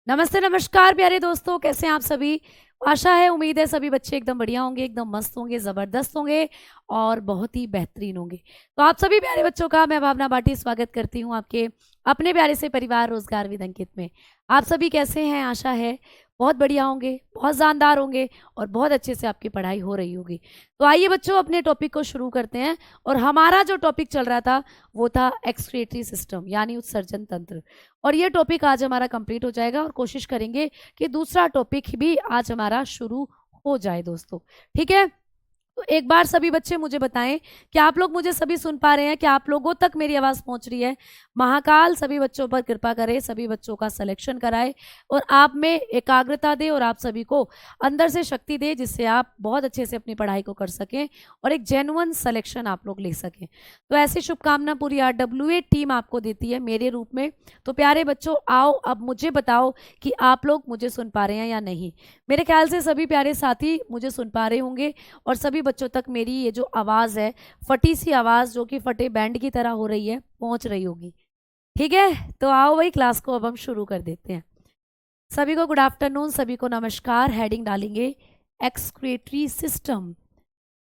नमस्ते, नमस्कार प्यारे दोस्तों, कैसे हैं आप सभी। आशा है, उम्मीद है सभी बच्चे एकदम बढ़िया होंगे, एकदम मस्त होंगे, ज़बरदस्त होंगे और बहुत ही बेहतरीन होंगे। तो आप सभी प्यारे बच्चों का मैं भावना बाटी स्वागत करती हूँ आपके अपने प्यारे से परिवार रोजगार विद अंकित में। आप सभी कैसे हैं? आशा है बहुत बढ़िया होंगे, बहुत जानदार होंगे और बहुत अच्छे से आपकी पढ़ाई हो रही होगी। तो आइए बच्चों, अपने टॉपिक को शुरू करते हैं। और हमारा जो टॉपिक चल रहा था वो था एक्सक्रीटरी सिस्टम यानी उत्सर्जन तंत्र। और ये टॉपिक आज हमारा कंप्लीट हो जाएगा और कोशिश करेंगे कि दूसरा टॉपिक भी आज हमारा शुरू हो जाए दोस्तों। ठीक है, तो एक बार सभी बच्चे मुझे बताएं कि आप लोग मुझे सभी सुन पा रहे हैं, कि आप लोगों तक मेरी आवाज पहुंच रही है। महाकाल सभी बच्चों पर कृपा करे, सभी बच्चों का सिलेक्शन कराए और आप में एकाग्रता दे और आप सभी को अंदर से शक्ति दे, जिससे आप बहुत अच्छे से अपनी पढ़ाई को कर सकें और एक जेन्युइन सिलेक्शन आप लोग ले सकें। तो ऐसी शुभकामना पूरी RWA टीम आपको देती है मेरे रूप में। तो प्यारे बच्चों, आओ अब मुझे बताओ कि आप लोग मुझे सुन पा रहे हैं या नहीं। मेरे ख्याल से सभी प्यारे साथी मुझे सुन पा रहे होंगे और सभी बच्चों तक मेरी ये जो आवाज़ है, फटी सी आवाज़ जो कि फटे बैंड की तरह हो रही है, पहुंच रही होगी। ठीक है, तो आओ भाई, क्लास को अब हम शुरू कर देते हैं। सभी को गुड आफ्टरनून, सभी को नमस्कार। हेडिंग डालेंगे एक्सक्रीटरी सिस्टम।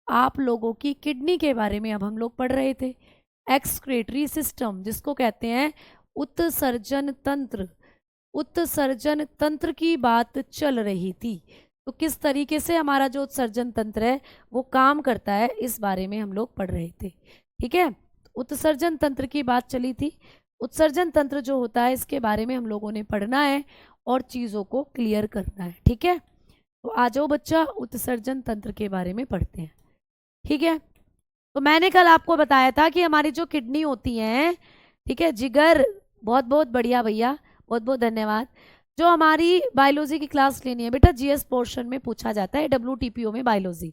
आप लोगों की किडनी के बारे में अब हम लोग पढ़ रहे थे। एक्सक्रीटरी सिस्टम जिसको कहते हैं उत्सर्जन तंत्र। उत्सर्जन तंत्र की बात चल रही थी। तो किस तरीके से हमारा जो उत्सर्जन तंत्र है वो काम करता है, इस बारे में हम लोग पढ़ रहे थे। ठीक है, उत्सर्जन तंत्र की बात चली थी। उत्सर्जन तंत्र जो होता है इसके बारे में हम लोगों ने पढ़ना है और चीज़ों को क्लियर करना है। ठीक है, तो आ जाओ बच्चा, उत्सर्जन तंत्र के बारे में पढ़ते हैं। ठीक है, तो मैंने कल आपको बताया था कि हमारी जो किडनी होती हैं, ठीक है, जिगर, बहुत बहुत बढ़िया भैया, बहुत बहुत धन्यवाद। जो हमारी बायोलॉजी की क्लास लेनी है बेटा, जीएस पोर्शन में पूछा जाता है, WTPO में बायोलॉजी।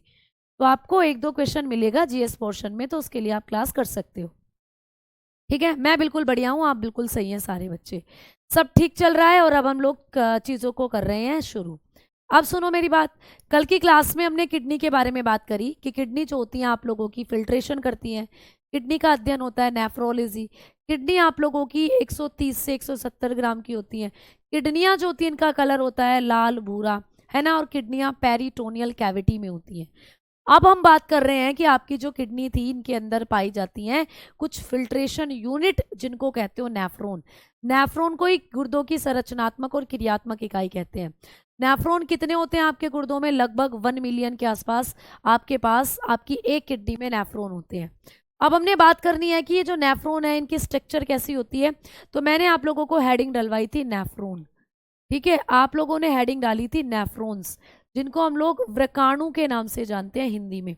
तो आपको एक दो क्वेश्चन मिलेगा जीएस पोर्शन में, तो उसके लिए आप क्लास कर सकते हो। ठीक है, मैं बिल्कुल बढ़िया हूँ, आप बिल्कुल सही हैं, सारे बच्चे सब ठीक चल रहा है। और अब हम लोग चीज़ों को कर रहे हैं शुरू। अब सुनो मेरी बात। कल की क्लास में हमने किडनी के बारे में बात करी कि किडनी जो होती है आप लोगों की फिल्ट्रेशन करती हैं। किडनी का अध्ययन होता है नेफ्रोलॉजी। किडनी आप लोगों की 130 से 170 ग्राम की होती हैं। किडनियां जो होती हैं इनका कलर होता है लाल भूरा, है ना। और किडनियां पेरिटोनियल कैविटी में होती हैं। अब हम बात कर रहे हैं कि आपकी जो किडनी थी इनके अंदर पाई जाती हैं कुछ फिल्ट्रेशन यूनिट, जिनको कहते हो नेफ्रॉन। नेफ्रॉन को ही गुर्दों की संरचनात्मक और क्रियात्मक इकाई कहते हैं। नेफ्रॉन कितने होते हैं आपके गुर्दों में? लगभग 1 मिलियन के आसपास आपके पास आपकी एक किडनी में नेफ्रॉन होते हैं। अब हमने बात करनी है कि ये जो नेफ्रॉन है इनकी स्ट्रक्चर कैसी होती है। तो मैंने आप लोगों को हेडिंग डलवाई थी नेफ्रॉन। ठीक है, आप लोगों ने हेडिंग डाली थी नेफ्रॉन्स, जिनको हम लोग व्रकाणु के नाम से जानते हैं हिंदी में,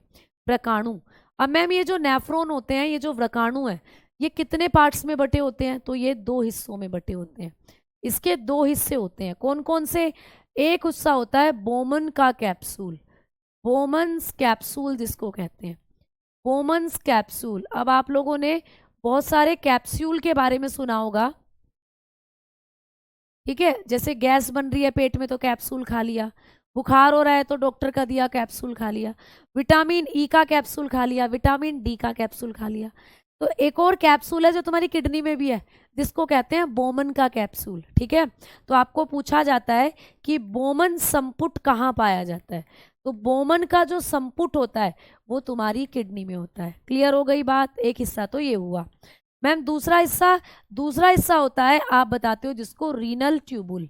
व्रकाणु। अब मैम ये जो नेफ्रॉन होते हैं, ये जो व्रकाणु है, ये कितने पार्ट्स में बटे होते हैं? तो ये 2 हिस्सों में बटे होते हैं। इसके 2 हिस्से होते हैं, कौन कौन से? एक हिस्सा होता है बोमन का कैप्सूल, बोमन्स कैप्सूल जिसको कहते हैं, बोमन्स कैप्सूल। अब आप लोगों ने बहुत सारे कैप्सूल के बारे में सुना होगा। ठीक है, जैसे गैस बन रही है पेट में तो कैप्सूल खा लिया, बुखार हो रहा है तो डॉक्टर का दिया कैप्सूल खा लिया, विटामिन ई का कैप्सूल खा लिया, विटामिन डी का कैप्सूल खा लिया। तो एक और कैप्सूल है जो तुम्हारी किडनी में भी है, जिसको कहते हैं बोमन का कैप्सूल। ठीक है, तो आपको पूछा जाता है कि बोमन संपुट कहाँ पाया जाता है। तो बोमन का जो संपुट होता है वो तुम्हारी किडनी में होता है। क्लियर हो गई बात? एक हिस्सा तो ये हुआ। मैम दूसरा हिस्सा होता है, आप बताते हो, जिसको रीनल ट्यूबुल।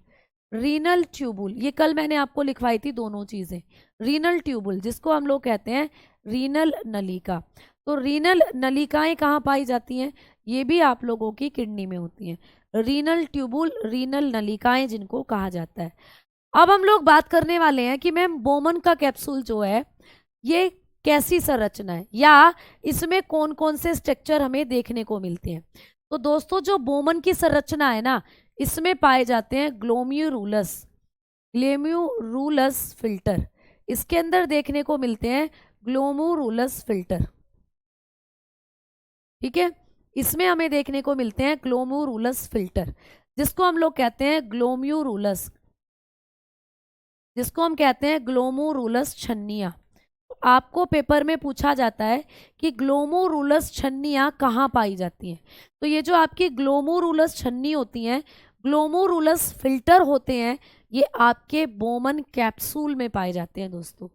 रीनल ट्यूबुल, ये कल मैंने आपको लिखवाई थी दोनों चीजें। रीनल ट्यूबुल जिसको हम लोग कहते हैं रीनल नलिका। तो रीनल नलिकाएं कहाँ पाई जाती हैं? ये भी आप लोगों की किडनी में होती हैं। रीनल ट्यूबुल, रीनल नलिकाएं जिनको कहा जाता है। अब हम लोग बात करने वाले हैं कि मैम बोमन का कैप्सूल जो है ये कैसी संरचना है, या इसमें कौन कौन से स्ट्रक्चर हमें देखने को मिलते हैं। तो दोस्तों, जो बोमन की संरचना है ना, इसमें पाए जाते हैं ग्लोम्युरुलस, ग्लोम्युरुलस फिल्टर। इसके अंदर देखने को मिलते हैं ग्लोम्युरुलस फिल्टर। ठीक है, इसमें हमें देखने को मिलते हैं ग्लोम्युरुलस फिल्टर, जिसको हम लोग कहते हैं ग्लोम्युरुलस, जिसको हम कहते हैं ग्लोम्युरुलस छन्निया। आपको पेपर में पूछा जाता है कि ग्लोम्युरुलस छन्नियाँ कहाँ पाई जाती हैं। तो ये जो आपकी ग्लोम्युरुलस छन्नी होती हैं ग्लोमेरुलस फिल्टर होते हैं, ये आपके बोमन कैप्सूल में पाए जाते हैं दोस्तों।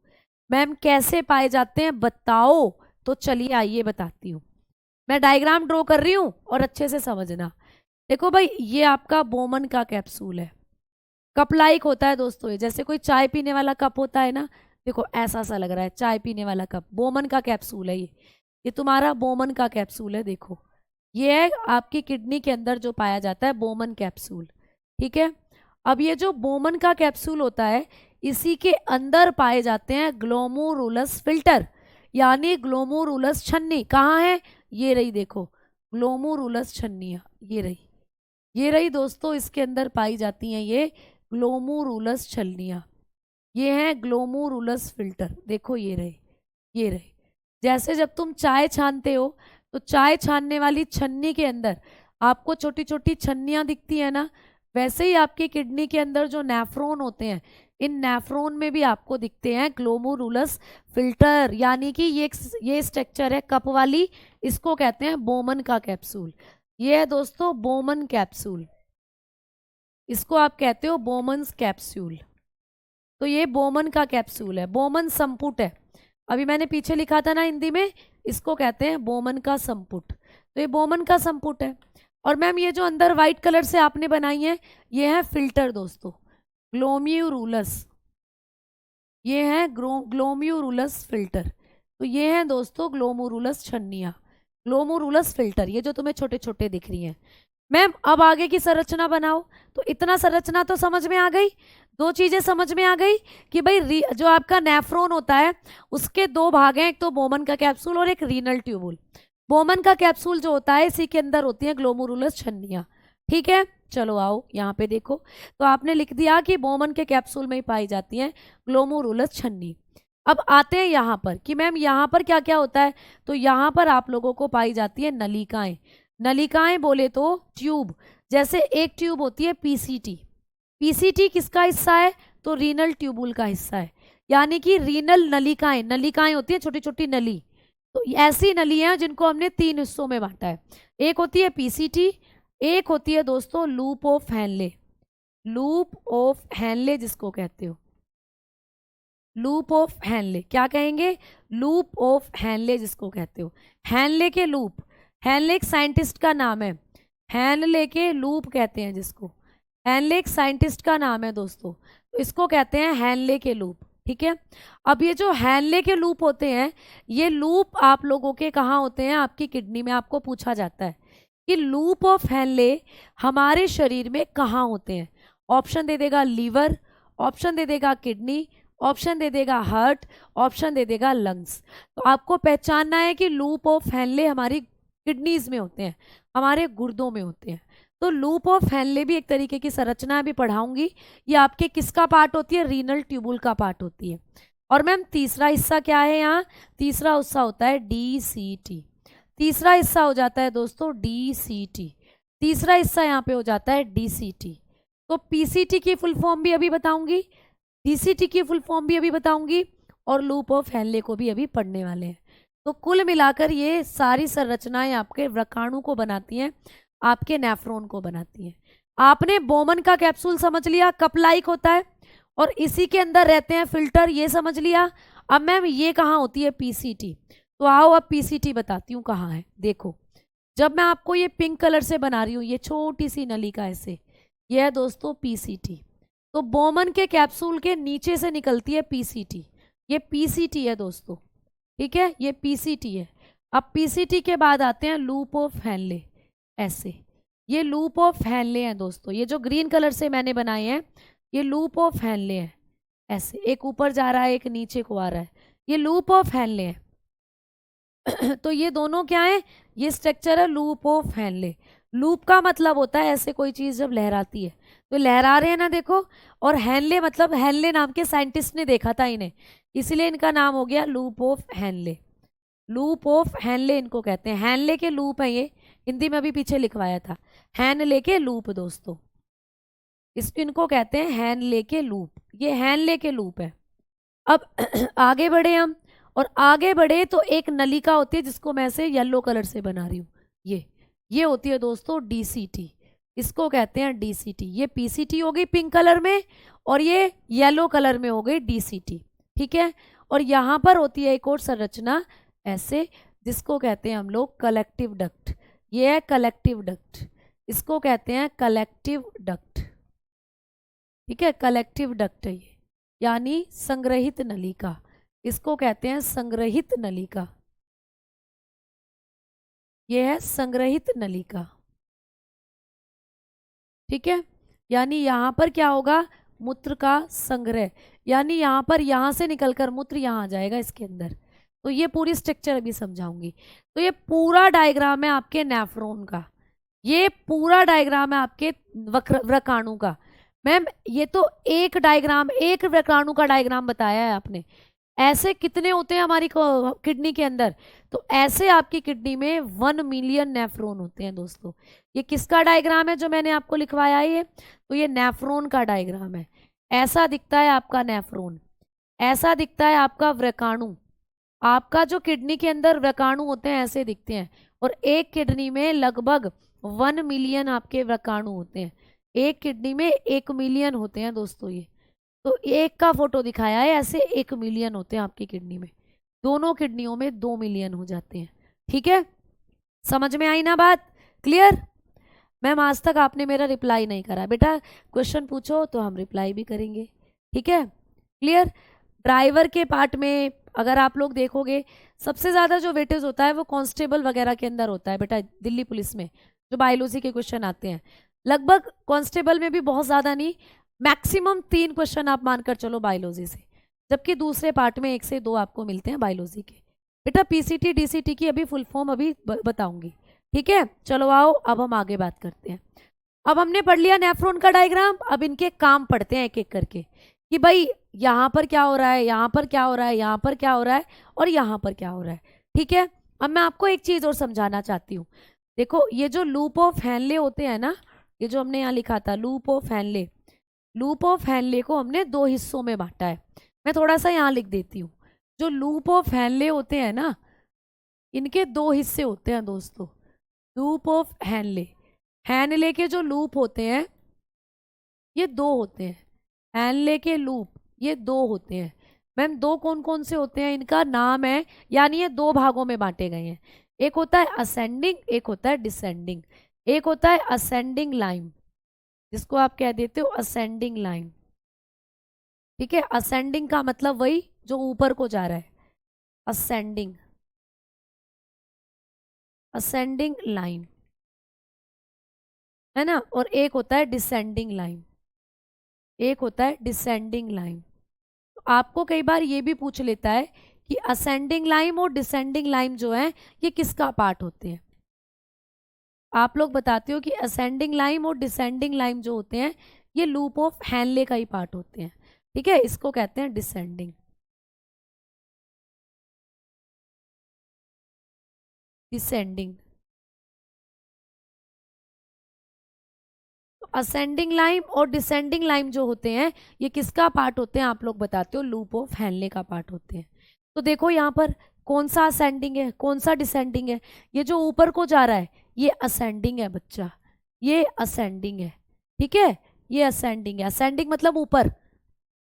मैम कैसे पाए जाते हैं बताओ? तो चलिए आइए बताती हूँ। मैं डायग्राम ड्रॉ कर रही हूँ और अच्छे से समझना। देखो भाई, ये आपका बोमन का कैप्सूल है। कप लाइक होता है दोस्तों, ये जैसे कोई चाय पीने वाला कप होता है ना, देखो ऐसा सा लग रहा है, चाय पीने वाला कप। बोमन का कैप्सूल है ये तुम्हारा बोमन का कैप्सूल है। देखो ये है आपकी किडनी के अंदर जो पाया जाता है बोमन कैप्सूल, ठीक है। अब ये जो बोमन का कैप्सूल होता है, इसी के अंदर पाए जाते हैं ग्लोमेरुलस फिल्टर, यानी ग्लोमेरुलस छन्नी। कहाँ है? ये रही, देखो ग्लोमेरुलस छन्नियाँ, ये रही दोस्तों, इसके अंदर पाई जाती हैं ये ग्लोमेरुलस छन्नियाँ। ये हैं ग्लोमेरुलस फिल्टर, देखो ये रहे। जैसे जब तुम चाय छानते हो तो चाय छानने वाली छन्नी के अंदर आपको छोटी छोटी छन्नियाँ दिखती है ना, वैसे ही आपकी किडनी के अंदर जो नेफ्रॉन होते हैं, इन नेफ्रॉन में भी आपको दिखते हैं ग्लोमेरुलस फिल्टर, यानी कि ये स्ट्रक्चर है कप वाली, इसको कहते हैं बोमन का कैप्सूल। ये है दोस्तों बोमन कैप्सूल, इसको आप कहते हो बोमन्स कैप्सूल। तो ये बोमन का कैप्सूल है, बोमन संपुट है। अभी मैंने पीछे लिखा था ना हिंदी में, इसको कहते हैं बोमन का संपुट। तो ये बोमन का संपुट है। और मैम ये जो अंदर व्हाइट कलर से आपने बनाई है, ये है फिल्टर दोस्तों, ग्लोमेरुलस। ये है ग्लोमेरुलस फिल्टर। तो ये है दोस्तों ग्लोमेरुलस छन्नियाँ, ग्लोमेरुलस फिल्टर, ये जो तुम्हें छोटे छोटे दिख रही हैं। मैम अब आगे की संरचना बनाओ। तो इतना संरचना तो समझ में आ गई, दो चीजें समझ में आ गई कि भाई जो आपका नेफ्रॉन होता है उसके दो भाग हैं, एक तो बोमन का कैप्सूल और एक रीनल ट्यूबुल। बोमन का कैप्सूल जो होता है इसी के अंदर होती है ग्लोमेरुलस छन्नियाँ, ठीक है। चलो आओ यहाँ पे देखो, तो आपने लिख दिया कि बोमन के कैप्सूल में ही पाई जाती है ग्लोमेरुलस छन्नी। अब आते हैं यहाँ पर कि मैम यहाँ पर क्या क्या होता है। तो यहाँ पर आप लोगों को पाई जाती है नलिकाएं। नलिकाएं बोले तो ट्यूब, जैसे एक ट्यूब होती है पीसीटी। पीसीटी किसका हिस्सा है? तो रीनल ट्यूबुल का हिस्सा है, यानी कि रीनल नलिकाएं, नलिकाएं होती है छोटी छोटी नली। तो ऐसी नलियां जिनको हमने तीन हिस्सों में बांटा है, एक होती है पीसीटी, एक होती है दोस्तों loop of Henle. Loop of Henle जिसको कहते हो, लूप ऑफ हैनले, क्या कहेंगे? लूप ऑफ हैनले जिसको कहते हो, हैनले के लूप। हैनले एक साइंटिस्ट का नाम है, हैनले के लूप कहते हैं जिसको। हैनले एक साइंटिस्ट का नाम है दोस्तों, तो इसको कहते हैं हैनले के लूप, ठीक है। अब ये जो हैनले के लूप होते हैं, ये लूप आप लोगों के कहाँ होते हैं? आपकी किडनी में। आपको पूछा जाता है कि लूप ऑफ हैनले हमारे शरीर में कहाँ होते हैं। ऑप्शन दे देगा लीवर, ऑप्शन दे देगा किडनी, ऑप्शन दे देगा हार्ट, ऑप्शन दे देगा लंग्स। तो आपको पहचानना है कि लूप ऑफ हैनले हमारी किडनीज में होते हैं, हमारे गुर्दों में होते हैं। तो लूप ऑफ हैनले भी एक तरीके की संरचना भी पढ़ाऊंगी। ये आपके किसका पार्ट होती है? रीनल ट्यूबुल का पार्ट होती है। और मैम तीसरा हिस्सा क्या है यहाँ? तीसरा हिस्सा होता है डीसीटी। तीसरा हिस्सा हो जाता है दोस्तों डीसीटी। तीसरा हिस्सा यहाँ पे हो जाता है डीसीटी। तो पीसीटी की फुल फॉर्म भी अभी बताऊंगी, डीसीटी की फुल फॉर्म भी अभी बताऊंगी, और लूप ऑफ हैनले को भी अभी पढ़ने वाले हैं। तो कुल मिलाकर ये सारी संरचनाएं आपके व्रकाणु को बनाती हैं, आपके नेफ्रॉन को बनाती हैं। आपने बोमन का कैप्सूल समझ लिया, कप लाइक होता है और इसी के अंदर रहते हैं फिल्टर, ये समझ लिया। अब मैम ये कहाँ होती है? पीसीटी। तो आओ अब पीसीटी बताती हूँ कहाँ है। देखो जब मैं आपको ये पिंक कलर से बना रही हूँ, ये छोटी सी नली का ऐसे, ये है दोस्तों पीसीटी। तो बोमन के कैप्सूल के नीचे से निकलती है पीसीटी, ये पीसीटी है दोस्तों, ठीक है, ये पीसीटी है। अब पीसीटी के बाद आते हैं लूप ऑफ हैनले, ऐसे, ये लूप ऑफ हैनले हैं दोस्तों। ये जो ग्रीन कलर से मैंने बनाए हैं ये लूप ऑफ हैनले हैं, ऐसे एक ऊपर जा रहा है एक नीचे को आ रहा है, ये लूप ऑफ हैनले है। तो ये दोनों क्या है? ये स्ट्रक्चर है लूप ऑफ हैनले। लूप का मतलब होता है ऐसे कोई चीज जब लहराती है, तो लहरा रहे हैं ना देखो। और हैनले मतलब हैनले नाम के साइंटिस्ट ने देखा था इन्हें, इसलिए इनका नाम हो गया loop of Henle. Loop of Henle इनको कहते हैं, हैनले के लूप है ये, हिंदी में अभी पीछे लिखवाया था, हैनले के लूप दोस्तों, इनको कहते हैं हैनले के लूप, ये हैनले के लूप है। अब आगे बढ़े हम, और आगे बढ़े तो एक नलिका होती है जिसको मैं ऐसे येलो कलर से बना रही हूँ, ये होती है दोस्तों डीसीटी, इसको कहते हैं डीसीटी। ये पीसीटी हो गई पिंक कलर में और ये येलो कलर में हो गई डीसीटी, ठीक है। और यहाँ पर होती है एक और संरचना ऐसे, जिसको कहते हैं हम लोग कलेक्टिव डक्ट। ये है कलेक्टिव डक्ट, इसको कहते हैं कलेक्टिव डक्ट, ठीक है। कलेक्टिव डक्ट है ये, यानी संग्रहित नलिका, इसको कहते हैं संग्रहित नलिका। ये है संग्रहित नलिका, ठीक है। यानी यहाँ पर क्या होगा, मूत्र का संग्रह, यानी यहाँ पर यहाँ से निकलकर मूत्र यहाँ आ जाएगा इसके अंदर। तो ये पूरी स्ट्रक्चर अभी समझाऊंगी। तो ये पूरा डायग्राम है आपके नेफ्रॉन का, ये पूरा डायग्राम है आपके व्रकाणु का। मैम ये तो एक डायग्राम, एक व्रकाणु का डायग्राम बताया है आपने। ऐसे कितने होते हैं हमारी किडनी के अंदर, तो ऐसे आपकी किडनी में 1 मिलियन नेफ्रॉन होते हैं दोस्तों। ये किसका डायग्राम है जो मैंने आपको लिखवाया है ये, तो ये नेफ्रॉन का डायग्राम है। ऐसा दिखता है आपका नेफ्रॉन, ऐसा दिखता है आपका व्रकाणु। आपका जो किडनी के अंदर व्रकाणु होते हैं ऐसे दिखते हैं, और एक किडनी में लगभग 1 मिलियन आपके व्रकाणु होते हैं। एक किडनी में 1 मिलियन होते हैं दोस्तों। ये तो एक का फोटो दिखाया है, ऐसे 1 मिलियन होते हैं आपकी किडनी में, दोनों किडनियों में 2 मिलियन हो जाते हैं, ठीक है। समझ में आई ना बात, क्लियर। मैम आज तक आपने मेरा रिप्लाई नहीं करा, बेटा क्वेश्चन पूछो तो हम रिप्लाई भी करेंगे, ठीक है, क्लियर। ड्राइवर के पार्ट में अगर आप लोग देखोगे सबसे ज़्यादा जो वेटेज होता है वो कांस्टेबल वगैरह के अंदर होता है बेटा, दिल्ली पुलिस में जो बायोलॉजी के क्वेश्चन आते हैं। लगभग कांस्टेबल में भी बहुत ज़्यादा नहीं, मैक्सिमम 3 क्वेश्चन आप मानकर चलो बायोलॉजी से, जबकि दूसरे पार्ट में 1 से 2 आपको मिलते हैं बायोलॉजी के। बेटा पीसीटी डीसीटी की अभी फुल फॉर्म अभी बताऊंगी, ठीक है। चलो आओ अब हम आगे बात करते हैं। अब हमने पढ़ लिया नेफ्रॉन का डायग्राम, अब इनके काम पढ़ते हैं एक एक करके कि भाई यहाँ पर क्या हो रहा है, यहाँ पर क्या हो रहा है, यहाँ पर क्या हो रहा है और यहाँ पर क्या हो रहा है, ठीक है। अब मैं आपको एक चीज़ और समझाना चाहती हूँ। देखो ये जो लूप ऑफ हेनले होते हैं ना, ये जो हमने यहाँ लिखा था loop of Henle, loop of Henle को हमने 2 हिस्सों में बांटा है। मैं थोड़ा सा यहाँ लिख देती हूँ। जो लूप ऑफ हेनले होते हैं ना, इनके 2 हिस्से होते हैं दोस्तों। लूप ऑफ हेनले, हेनले के जो लूप होते हैं ये 2 होते हैं। हेनले के लूप ये 2 होते हैं। मैम 2 कौन कौन से होते हैं, इनका नाम है, यानी ये 2 भागों में बांटे गए हैं। एक होता है असेंडिंग, एक होता है डिसेंडिंग। एक होता है असेंडिंग लाइन, जिसको आप कह देते हो असेंडिंग लाइन, ठीक है। असेंडिंग का मतलब वही जो ऊपर को जा रहा है, असेंडिंग, असेंडिंग लाइन है ना। और एक होता है डिसेंडिंग लाइन, एक होता है डिसेंडिंग लाइन। तो आपको कई बार ये भी पूछ लेता है कि असेंडिंग लाइन और डिसेंडिंग लाइन जो है ये किसका पार्ट होते हैं। आप लोग बताते हो कि असेंडिंग लाइन और डिसेंडिंग लाइन जो होते हैं ये लूप ऑफ हेनले का ही पार्ट होते हैं, ठीक है। इसको कहते हैं डिसेंडिंग, डिसेंडिंग। तो असेंडिंग लाइन और डिसेंडिंग लाइन जो होते हैं ये किसका पार्ट होते हैं, आप लोग बताते हो लूप ऑफ हेनले का पार्ट होते हैं। तो देखो यहाँ पर कौन सा असेंडिंग है कौन सा डिसेंडिंग है, ये जो ऊपर को जा रहा है ये असेंडिंग है बच्चा, ये असेंडिंग है, ठीक है। ये असेंडिंग है, असेंडिंग मतलब ऊपर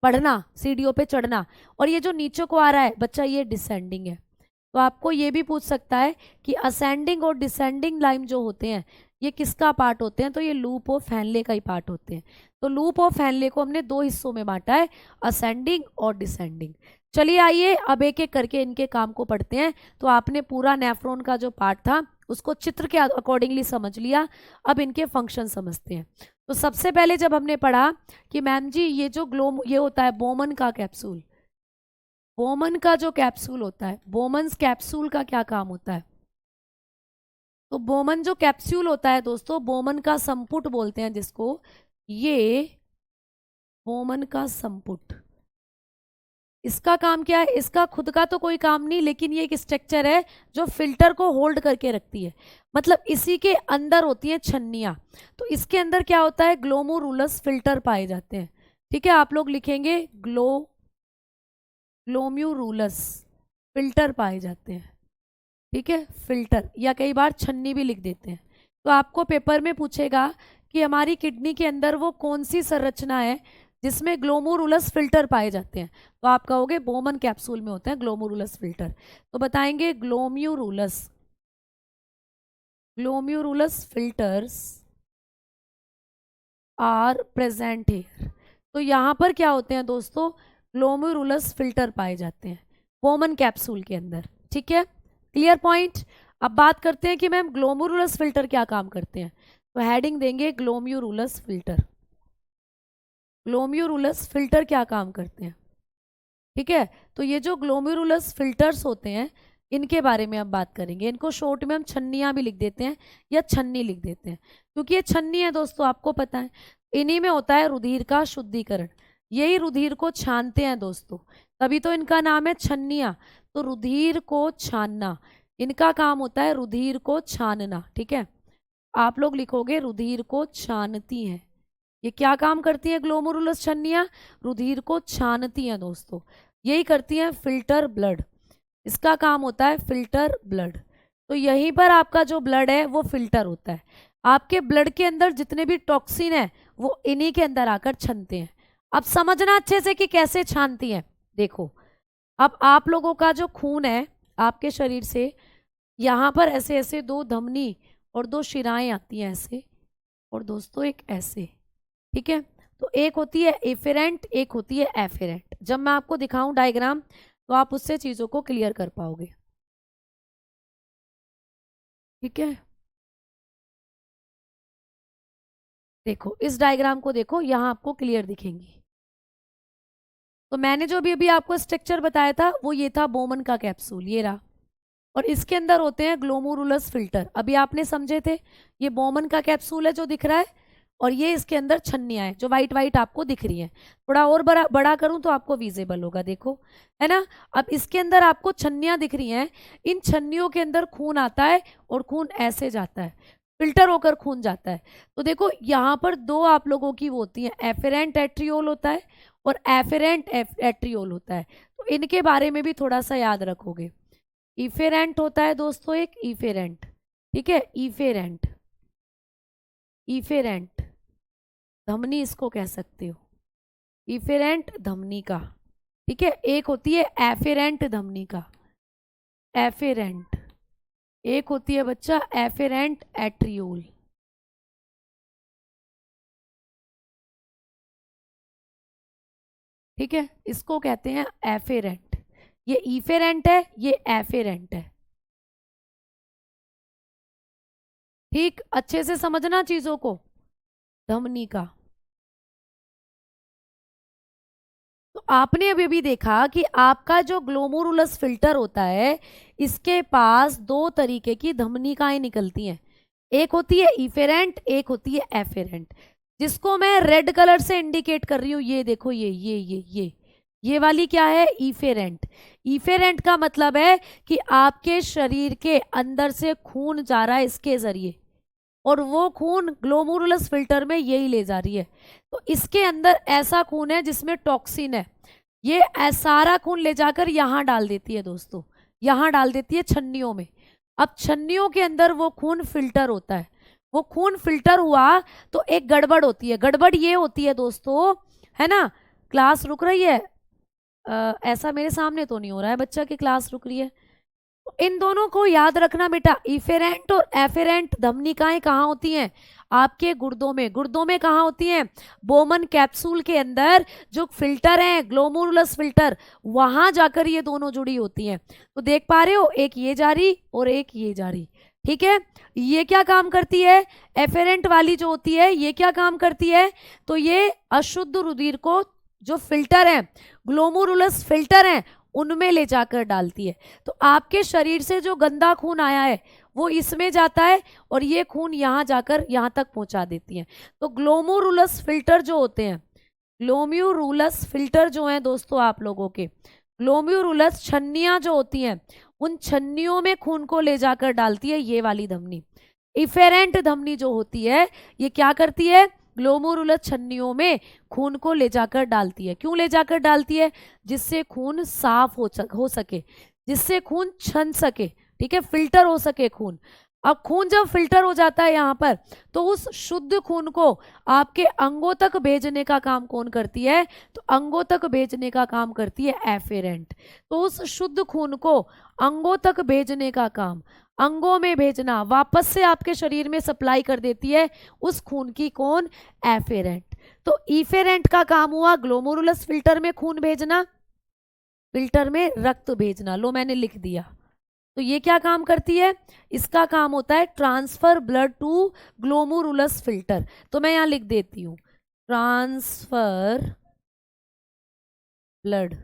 बढ़ना, सीढ़ियों पे चढ़ना। और ये जो नीचे को आ रहा है बच्चा ये डिसेंडिंग है। तो आपको ये भी पूछ सकता है कि असेंडिंग और डिसेंडिंग लाइन जो होते हैं ये किसका पार्ट होते हैं, तो ये लूप ऑफ हेनले का ही पार्ट होते हैं। तो लूप ऑफ हेनले को हमने 2 हिस्सों में बांटा है, असेंडिंग और डिसेंडिंग। चलिए आइए अब एक एक करके इनके काम को पढ़ते हैं। तो आपने पूरा नेफ्रॉन का जो पार्ट था उसको चित्र के अकॉर्डिंगली समझ लिया, अब इनके फंक्शन समझते हैं। तो सबसे पहले जब हमने पढ़ा कि मैम जी ये जो ये होता है बोमन का कैप्सूल, बोमन का जो कैप्सूल होता है, बोमन्स कैप्सूल का क्या काम होता है। तो बोमन जो कैप्सूल होता है दोस्तों, बोमन का संपुट बोलते हैं जिसको, ये बोमन का संपुट, इसका काम क्या है, इसका खुद का तो कोई काम नहीं, लेकिन ये एक स्ट्रक्चर है जो फिल्टर को होल्ड करके रखती है। मतलब इसी के अंदर होती हैं छन्नियाँ। तो इसके अंदर क्या होता है, ग्लोमोरुलस फिल्टर पाए जाते हैं, ठीक है। आप लोग लिखेंगे ग्लोम्यूरुलस फिल्टर पाए जाते हैं, ठीक है, फिल्टर, या कई बार छन्नी भी लिख देते हैं। तो आपको पेपर में पूछेगा कि हमारी किडनी के अंदर वो कौन सी संरचना है जिसमें ग्लोमेरुलस फिल्टर पाए जाते हैं। तो आप कहोगे बोमन कैप्सूल में होते हैं ग्लोमेरुलस फिल्टर, तो बताएंगे glomerulus filters are present here. तो यहाँ पर क्या होते हैं दोस्तों, ग्लोमेरुलस फिल्टर पाए जाते हैं बोमन कैप्सूल के अंदर। ठीक है, क्लियर पॉइंट। अब बात करते हैं कि मैम ग्लोमेरुलस फिल्टर क्या काम करते हैं, तो हेडिंग देंगे ग्लोमेरुलस फिल्टर। ग्लोमेरुलस फिल्टर क्या काम करते हैं, ठीक है। तो ये जो ग्लोमेरुलस फिल्टर्स होते हैं इनके बारे में अब बात करेंगे। इनको शॉर्ट में हम छन्नियाँ भी लिख देते हैं या छन्नी लिख देते हैं, क्योंकि ये छन्नी है दोस्तों, आपको पता है इन्हीं में होता है रुधिर का शुद्धिकरण। यही रुधिर को छानते हैं दोस्तों, तभी तो इनका नाम है छन्नियाँ। तो रुधिर को छानना, इनका काम होता है रुधिर को छानना। ठीक है, आप लोग लिखोगे रुधिर को छानती हैं। ये क्या काम करती है ग्लोमेरुलस छन्नियाँ, रुधिर को छानती हैं दोस्तों। यही करती हैं फिल्टर ब्लड, इसका काम होता है फिल्टर ब्लड। तो यहीं पर आपका जो ब्लड है वो फिल्टर होता है। आपके ब्लड के अंदर जितने भी टॉक्सिन है वो इन्हीं के अंदर आकर छनते हैं। अब समझना अच्छे से कि कैसे छानती हैं। देखो, अब आप लोगों का जो खून है आपके शरीर से, यहाँ पर ऐसे ऐसे दो धमनी और दो शिराएं आती हैं ऐसे, और दोस्तों एक ऐसे। ठीक है, तो एक होती है एफेरेंट, एक होती है एफेरेंट। जब मैं आपको दिखाऊं डायग्राम तो आप उससे चीजों को क्लियर कर पाओगे। ठीक है, देखो इस डायग्राम को देखो, यहाँ आपको क्लियर दिखेंगी। तो मैंने जो अभी आपको स्ट्रक्चर बताया था वो ये था बोमन का कैप्सूल, ये रहा, और इसके अंदर होते हैं ग्लोमेरुलस फिल्टर। अभी आपने समझे थे, ये बोमन का कैप्सूल है जो दिख रहा है, और ये इसके अंदर छन्नियाँ हैं जो वाइट वाइट आपको दिख रही हैं। थोड़ा और बड़ा करूं तो आपको विजिबल होगा, देखो, है ना। अब इसके अंदर आपको छन्नियाँ दिख रही हैं, इन छन्नियों के अंदर खून आता है और खून ऐसे जाता है, फिल्टर होकर खून जाता है। तो देखो यहाँ पर दो आप लोगों की वो होती है, एफेरेंट एट्रियोल होता है और एफेरेंट एट्रियोल होता है। तो इनके बारे में भी थोड़ा सा याद रखोगे। इफेरेंट होता है दोस्तों एक इफेरेंट, ठीक है, इफेरेंट धमनी इसको कह सकते हो, इफेरेंट धमनी का। ठीक है, एक होती है एफेरेंट धमनी का, एफेरेंट, एक होती है बच्चा एफेरेंट एट्रियोल। ठीक है, इसको कहते हैं एफेरेंट। ये इफेरेंट है, ये एफेरेंट है। ठीक, अच्छे से समझना चीजों को, धमनी का। तो आपने अभी भी देखा कि आपका जो ग्लोमेरुलस फिल्टर होता है इसके पास दो तरीके की धमनिकाएं निकलती हैं, एक होती है इफेरेंट, एक होती है एफेरेंट, जिसको मैं रेड कलर से इंडिकेट कर रही हूँ। ये देखो, ये वाली क्या है, इफेरेंट। इफेरेंट का मतलब है कि आपके शरीर के अंदर से खून जा रहा है इसके जरिए, और वो खून ग्लोमेरुलस फिल्टर में यही ले जा रही है। तो इसके अंदर ऐसा खून है जिसमें टॉक्सिन है, ये सारा खून ले जाकर यहाँ डाल देती है दोस्तों, यहाँ डाल देती है छन्नियों में। अब छन्नियों के अंदर वो खून फिल्टर होता है, वो खून फिल्टर हुआ तो एक गड़बड़ होती है। गड़बड़ ये होती है दोस्तों, है ना, क्लास रुक रही है, ऐसा मेरे सामने तो नहीं हो रहा है बच्चा की क्लास रुक रही है। इन दोनों को याद रखना बेटा, इफेरेंट और एफेरेंट धमनिकाएं कहाँ होती हैं, आपके गुर्दों में। गुर्दों में कहाँ होती हैं, बोमन कैप्सूल के अंदर जो फिल्टर हैं ग्लोमेरुलस फिल्टर, वहां जाकर ये दोनों जुड़ी होती हैं। तो देख पा रहे हो, एक ये जा रही और एक ये जा रही। ठीक है, ये क्या काम करती है, एफेरेंट वाली जो होती है ये क्या काम करती है, तो ये अशुद्ध रुधिर को जो फिल्टर है, ग्लोमेरुलस फिल्टर है, उनमें ले जाकर डालती है। तो आपके शरीर से जो गंदा खून आया है वो इसमें जाता है और ये खून यहाँ जाकर यहाँ तक पहुंचा देती है। तो ग्लोमेरुलस फिल्टर जो होते हैं, ग्लोमेरुलस फिल्टर जो हैं दोस्तों आप लोगों के, ग्लोमेरुलस छन्नियां जो होती हैं उन छन्नियों में खून को ले जाकर डालती है ये वाली धमनी। इफेरेंट धमनी जो होती है ये क्या करती है, ग्लोमेरुलस छन्नियों में खून को ले जाकर डालती है। क्यों ले जाकर डालती है, जिससे खून साफ हो सके, जिससे खून छन सके, ठीक है, फिल्टर हो सके खून। अब खून जब फिल्टर हो जाता है यहाँ पर, तो उस शुद्ध खून को आपके अंगों तक भेजने का काम कौन करती है? तो अंगों तक भेजने का काम करती है एफेरेंट। तो उस शुद्ध खून को अंगों तक भेजने का काम, अंगों में भेजना, वापस से आपके शरीर में सप्लाई कर देती है उस खून की कौन? एफेरेंट। तो इफेरेंट का काम हुआ ग्लोमेरुलस फिल्टर में खून भेजना, फिल्टर में रक्त भेजना। लो मैंने लिख दिया। तो ये क्या काम करती है? इसका काम होता है transfer blood to glomerulus filter. तो मैं यहां लिख देती हूं transfer blood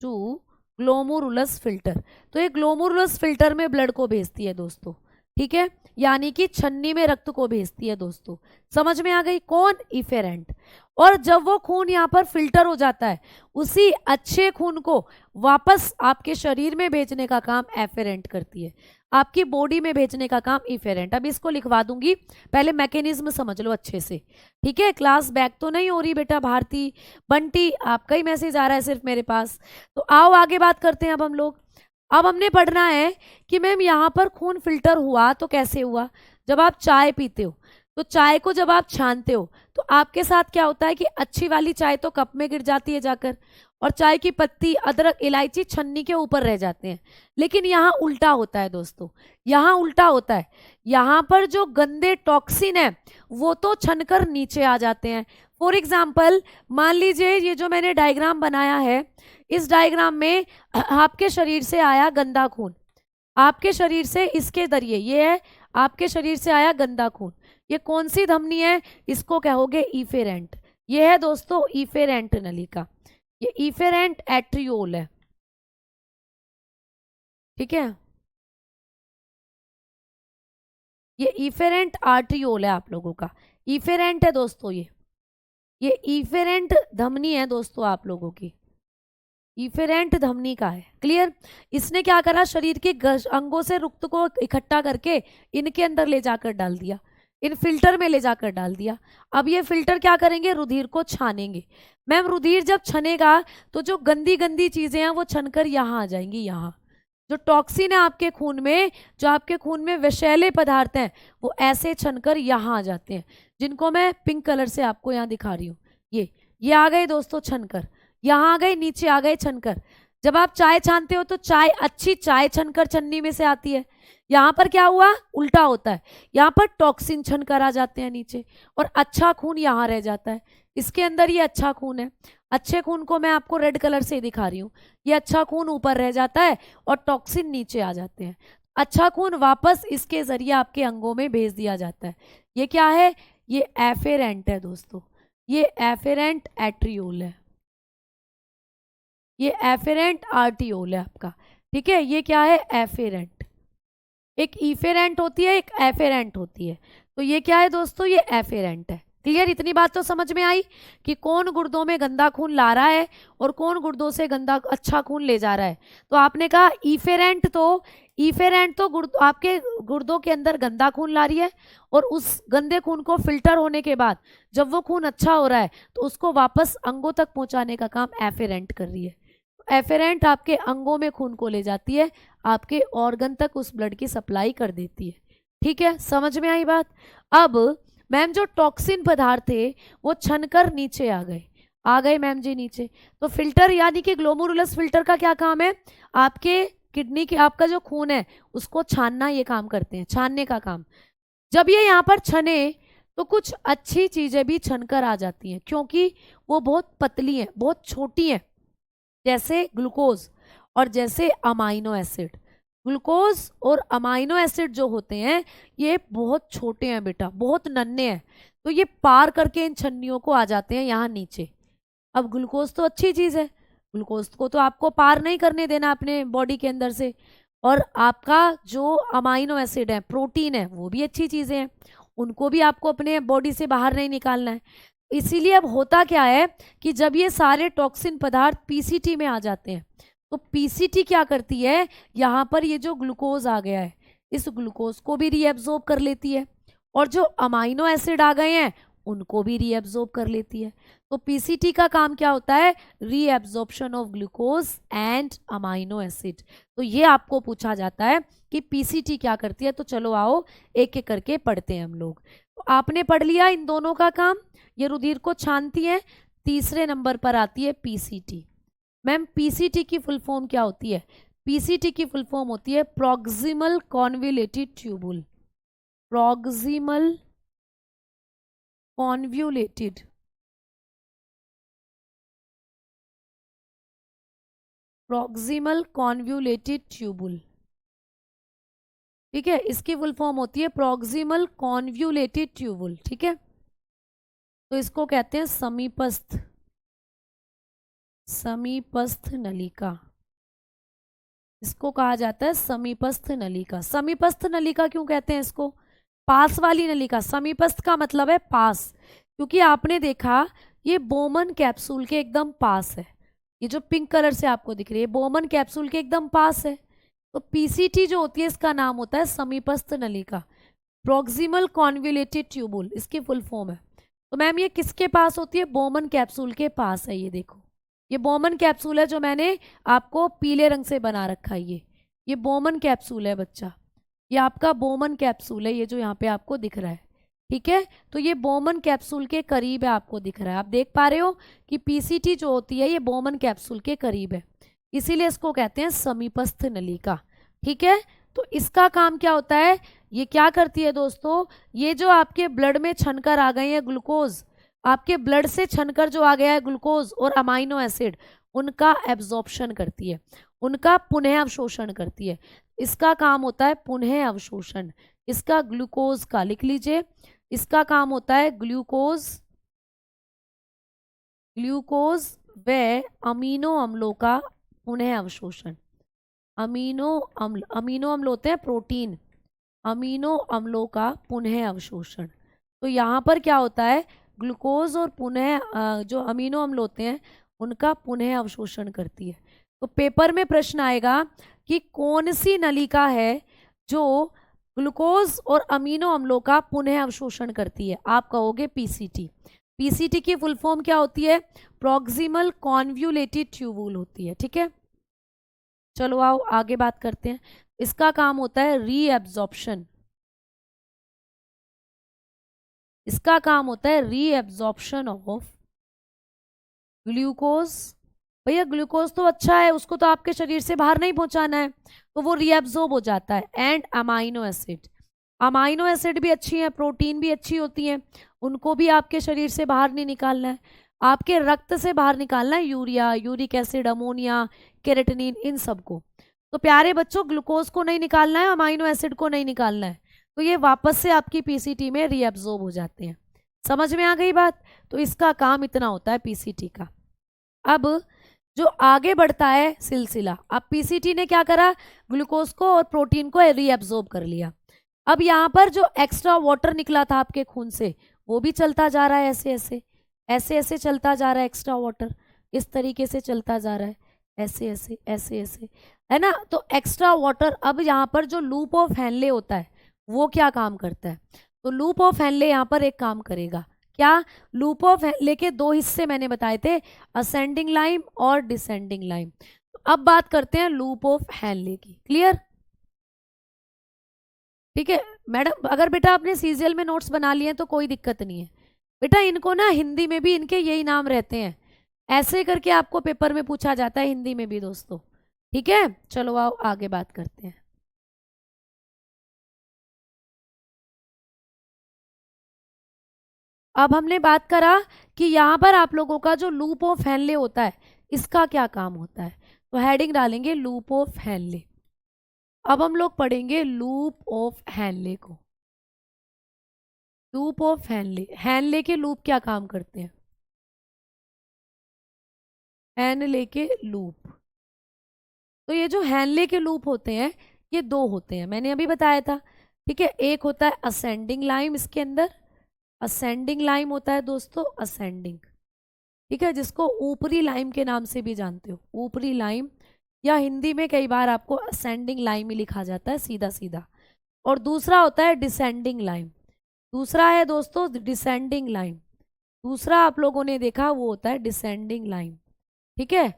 to glomerulus filter. तो ये ग्लोमेरुलस फिल्टर में ब्लड को भेजती है दोस्तों, ठीक है, यानी कि छन्नी में रक्त को भेजती है दोस्तों। समझ में आ गई? कौन? इफेरेंट। और जब वो खून यहाँ पर फिल्टर हो जाता है, उसी अच्छे खून को वापस आपके शरीर में भेजने का काम एफेरेंट करती है, आपकी बॉडी में भेजने का काम इफेरेंट। अब इसको लिखवा दूंगी, पहले मैकेनिज्म समझ लो अच्छे से, ठीक है। क्लास बैक तो नहीं हो रही बेटा भारती, बंटी, आपका ही मैसेज आ रहा है सिर्फ मेरे पास। तो आओ आगे बात करते हैं अब हम लोग। अब हमने पढ़ना है कि मैम यहाँ पर खून फिल्टर हुआ तो कैसे हुआ? जब आप चाय पीते हो, तो चाय को जब आप छानते हो, तो आपके साथ क्या होता है कि अच्छी वाली चाय तो कप में गिर जाती है जाकर, और चाय की पत्ती, अदरक, इलायची छन्नी के ऊपर रह जाते हैं। लेकिन यहाँ उल्टा होता है दोस्तों, यहाँ उल्टा होता है। यहाँ पर जो गंदे टॉक्सिन है वो तो छनकर नीचे आ जाते हैं। फॉर एग्जाम्पल, मान लीजिए ये जो मैंने डायग्राम बनाया है, इस डायग्राम में आपके शरीर से आया गंदा खून, आपके शरीर से इसके जरिए, ये है आपके शरीर से आया गंदा खून, ये कौन सी धमनी है? इसको कहोगे इफेरेंट। ये है दोस्तों इफेरेंट नलिका, ये इफेरेंट एट्रियोल है, ठीक है। ये इफेरेंट आर्ट्रियोल है आप लोगों का, इफेरेंट है दोस्तों। ये इफेरेंट धमनी है दोस्तों आप लोगों की, इफेरेंट धमनी का है। क्लियर? इसने क्या करा? शरीर के अंगों से रक्त को इकट्ठा करके इनके अंदर ले जाकर डाल दिया, इन फिल्टर में ले जाकर डाल दिया। अब ये फिल्टर क्या करेंगे? रुधिर को छानेंगे। मैम रुधिर जब छनेगा तो जो गंदी गंदी चीजें हैं वो छनकर यहाँ आ जाएंगी। यहाँ जो टॉक्सिन है आपके खून में, जो आपके खून में विषैले पदार्थ हैं, वो ऐसे छनकर यहाँ आ जाते हैं, जिनको मैं पिंक कलर से आपको यहाँ दिखा रही हूँ। ये आ गए दोस्तों छनकर, यहाँ आ गए, नीचे आ गए छनकर। जब आप चाय छानते हो तो चाय, अच्छी चाय छनकर छन्नी में से आती है। यहाँ पर क्या हुआ? उल्टा होता है, यहाँ पर टॉक्सिन छनकर आ जाते हैं नीचे, और अच्छा खून यहाँ रह जाता है। इसके अंदर ये अच्छा खून है, अच्छे खून को मैं आपको रेड कलर से दिखा रही हूँ। ये अच्छा खून ऊपर रह जाता है और टॉक्सिन नीचे आ जाते हैं। अच्छा खून वापस इसके जरिए आपके अंगों में भेज दिया जाता है। ये क्या है? ये एफेरेंट है दोस्तों, ये एफेरेंट एट्रियोल है, ये एफेरेंट आर्टियोल है आपका, ठीक है। ये क्या है? एफेरेंट। एक इफेरेंट होती है, एक एफेरेंट होती है। तो ये क्या है दोस्तों? ये एफेरेंट है। क्लियर? इतनी बात तो समझ में आई कि कौन गुर्दों में गंदा खून ला रहा है और कौन गुर्दों से गंदा अच्छा खून ले जा रहा है। तो आपने कहा इफेरेंट तो आपके गुर्दों के अंदर गंदा खून ला रही है, और उस गंदे खून को फिल्टर होने के बाद जब वो खून अच्छा हो रहा है तो उसको वापस अंगों तक पहुंचाने का काम एफेरेंट कर रही है। एफेरेंट आपके अंगों में खून को ले जाती है, आपके ऑर्गन तक उस ब्लड की सप्लाई कर देती है। ठीक है, समझ में आई बात? अब मैम जो टॉक्सिन पदार्थ थे वो छनकर नीचे आ गए मैम जी नीचे। तो फिल्टर यानी कि ग्लोमेरुलस फिल्टर का क्या काम है? आपके किडनी के, आपका जो खून है उसको छानना, ये काम करते हैं, छानने का काम। जब ये यहाँ पर छने तो कुछ अच्छी चीजें भी छनकर आ जाती हैं, क्योंकि वो बहुत पतली हैं, बहुत छोटी हैं, जैसे ग्लूकोज और जैसे अमाइनो एसिड। ग्लूकोज और अमाइनो एसिड जो होते हैं ये बहुत छोटे हैं बेटा, बहुत नन्हे हैं, तो ये पार करके इन छन्नियों को आ जाते हैं यहाँ नीचे। अब ग्लूकोज तो अच्छी चीज़ है, ग्लूकोज को तो आपको पार नहीं करने देना अपने बॉडी के अंदर से, और आपका जो अमाइनो एसिड है, प्रोटीन है, वो भी अच्छी चीज़ें हैं, उनको भी आपको अपने बॉडी से बाहर नहीं निकालना है। इसीलिए अब होता क्या है कि जब ये सारे टॉक्सिन पदार्थ पीसीटी में आ जाते हैं, तो पीसीटी क्या करती है, यहाँ पर ये जो ग्लूकोज आ गया है इस ग्लूकोज को भी रीएब्जॉर्ब कर लेती है, और जो अमाइनो एसिड आ गए हैं उनको भी रीएब्जॉर्ब कर लेती है। तो पीसीटी का काम क्या होता है? Reabsorption of glucose and amino acid. तो ये आपको पूछा जाता है कि पीसीटी क्या करती है। तो चलो आओ एक एक करके पढ़ते हैं हम लोग। तो आपने पढ़ लिया इन दोनों का काम, ये रुधिर को छानती है। तीसरे नंबर पर आती है पीसीटी। मैम पीसीटी की फुल फॉर्म क्या होती है? पीसीटी की फुल फॉर्म होती है proximal convoluted tubule. Proximal convoluted proximal convoluted tubule. ठीक है, इसकी फुल फॉर्म होती है प्रॉक्सिमल कॉन्वुलेटेड ट्यूबुल। ठीक है, तो इसको कहते हैं समीपस्थ, समीपस्थ नलिका। इसको कहा जाता है समीपस्थ नलिका। समीपस्थ नलिका क्यों कहते हैं इसको? पास वाली नलिका। समीपस्थ का मतलब है पास, क्योंकि आपने देखा ये बोमन कैप्सूल के एकदम पास है। ये जो पिंक कलर से आपको दिख रही है बोमन कैप्सूल के एकदम पास है। तो पीसीटी जो होती है इसका नाम होता है समीपस्थ नलिका, प्रॉक्सिमल कॉन्वुलेटेड ट्यूबुल इसकी फुल फॉर्म है। तो मैम ये किसके पास होती है? बोमन कैप्सूल के पास है। ये देखो, ये बोमन कैप्सूल है जो मैंने आपको पीले रंग से बना रखा है। ये बोमन कैप्सूल है बच्चा, ये आपका बोमन कैप्सूल है, ये जो यहाँ पे आपको दिख रहा है। ठीक है, तो ये बोमन कैप्सूल के करीब है, आपको दिख रहा है। आप देख पा रहे हो कि पीसीटी जो होती है ये बोमन कैप्सूल के करीब है, इसीलिए इसको कहते हैं समीपस्थ नलिका। ठीक है, तो इसका काम क्या होता है? ये क्या करती है दोस्तों? ये जो आपके ब्लड में छनकर आ गए हैं ग्लूकोज, आपके ब्लड से छनकर जो आ गया है ग्लूकोज और अमाइनो एसिड, उनका एब्जॉर्प्शन करती है, उनका पुनः अवशोषण करती है। इसका काम होता है पुनः अवशोषण। इसका ग्लूकोज का लिख लीजिए, इसका काम होता है ग्लूकोज, ग्लूकोज व अमीनो अम्लों का पुनः अवशोषण। अमीनो अम्ल होते हैं प्रोटीन, अमीनो अम्लों का पुनः अवशोषण। तो यहाँ पर क्या होता है? ग्लूकोज और पुनः जो अमीनो अम्ल होते हैं उनका पुनः अवशोषण करती है। तो पेपर में प्रश्न आएगा कि कौन सी नलिका है जो ग्लूकोज और अमीनो अम्लों का पुनः अवशोषण करती है? आप कहोगे पीसीटी। पीसीटी की फुल फॉर्म क्या होती है? प्रॉक्सिमल कॉन्वुलेटेड ट्यूबुल होती है। ठीक है, चलो आओ आगे बात करते हैं। इसका काम होता है रीएब्जॉर्प्शन, इसका काम होता है रीएब्जॉर्प्शन ऑफ ग्लूकोज। भैया ग्लूकोज तो अच्छा है, उसको तो आपके शरीर से बाहर नहीं पहुंचाना है, तो वो रीएब्जॉर्ब हो जाता है। And amino acid, amino acid भी अच्छी है, प्रोटीन भी अच्छी होती है, उनको भी आपके शरीर से बाहर नहीं निकालना है, आपके रक्त से बाहर निकालना है यूरिया, यूरिक एसिड, अमोनिया, केरेटिनिन, इन सबको। तो प्यारे बच्चों ग्लूकोज को नहीं निकालना है, अमाइनो एसिड को नहीं निकालना है, तो ये वापस से आपकी पीसीटी में रीएब्जॉर्ब हो जाते हैं। समझ में आ गई बात? तो इसका काम इतना होता है पीसीटी का। अब जो आगे बढ़ता है सिलसिला, अब पीसीटी ने क्या करा? ग्लूकोज को और प्रोटीन को रीएब्जॉर्ब कर लिया। अब यहाँ पर जो एक्स्ट्रा वाटर निकला था आपके खून से वो भी चलता जा रहा है, ऐसे ऐसे ऐसे ऐसे चलता जा रहा है। एक्स्ट्रा वाटर इस तरीके से चलता जा रहा है, ऐसे ऐसे ऐसे ऐसे, है ना। तो एक्स्ट्रा वाटर, अब यहाँ पर जो लूप ऑफ हेनले होता है वो क्या काम करता है? तो लूप ऑफ हेनले यहाँ पर एक काम करेगा। क्या? लूप ऑफ हेनले के दो हिस्से मैंने बताए थे, असेंडिंग लाइन और डिसेंडिंग लाइन। तो अब बात करते हैं लूप ऑफ हेनले की। क्लियर? ठीक है मैडम, अगर बेटा आपने सीजीएल में नोट्स बना लिए हैं तो कोई दिक्कत नहीं है बेटा, इनको ना हिंदी में भी इनके यही नाम रहते हैं, ऐसे करके आपको पेपर में पूछा जाता है हिंदी में भी दोस्तों। ठीक है, चलो आओ आगे बात करते हैं। अब हमने बात करा कि यहाँ पर आप लोगों का जो लूप ऑफ हेनले होता है इसका क्या काम होता है, तो हेडिंग डालेंगे लूप ऑफ हेनले। अब हम लोग पढ़ेंगे लूप ऑफ हेनले को। लूप ऑफ हेनले, हेनले के लूप क्या काम करते हैं? हेनले के लूप, तो ये जो हेनले के लूप होते हैं ये दो होते हैं, मैंने अभी बताया था। ठीक है, एक होता है असेंडिंग लाइन, इसके अंदर असेंडिंग लाइन होता है दोस्तों, असेंडिंग। ठीक है, जिसको ऊपरी लाइन के नाम से भी जानते हो, ऊपरी लाइन, या हिंदी में कई बार आपको असेंडिंग लाइन में लिखा जाता है सीधा सीधा। और दूसरा होता है डिसेंडिंग लाइन, दूसरा है दोस्तों डिसेंडिंग लाइन। दूसरा आप लोगों ने देखा वो होता है डिसेंडिंग लाइन। ठीक है,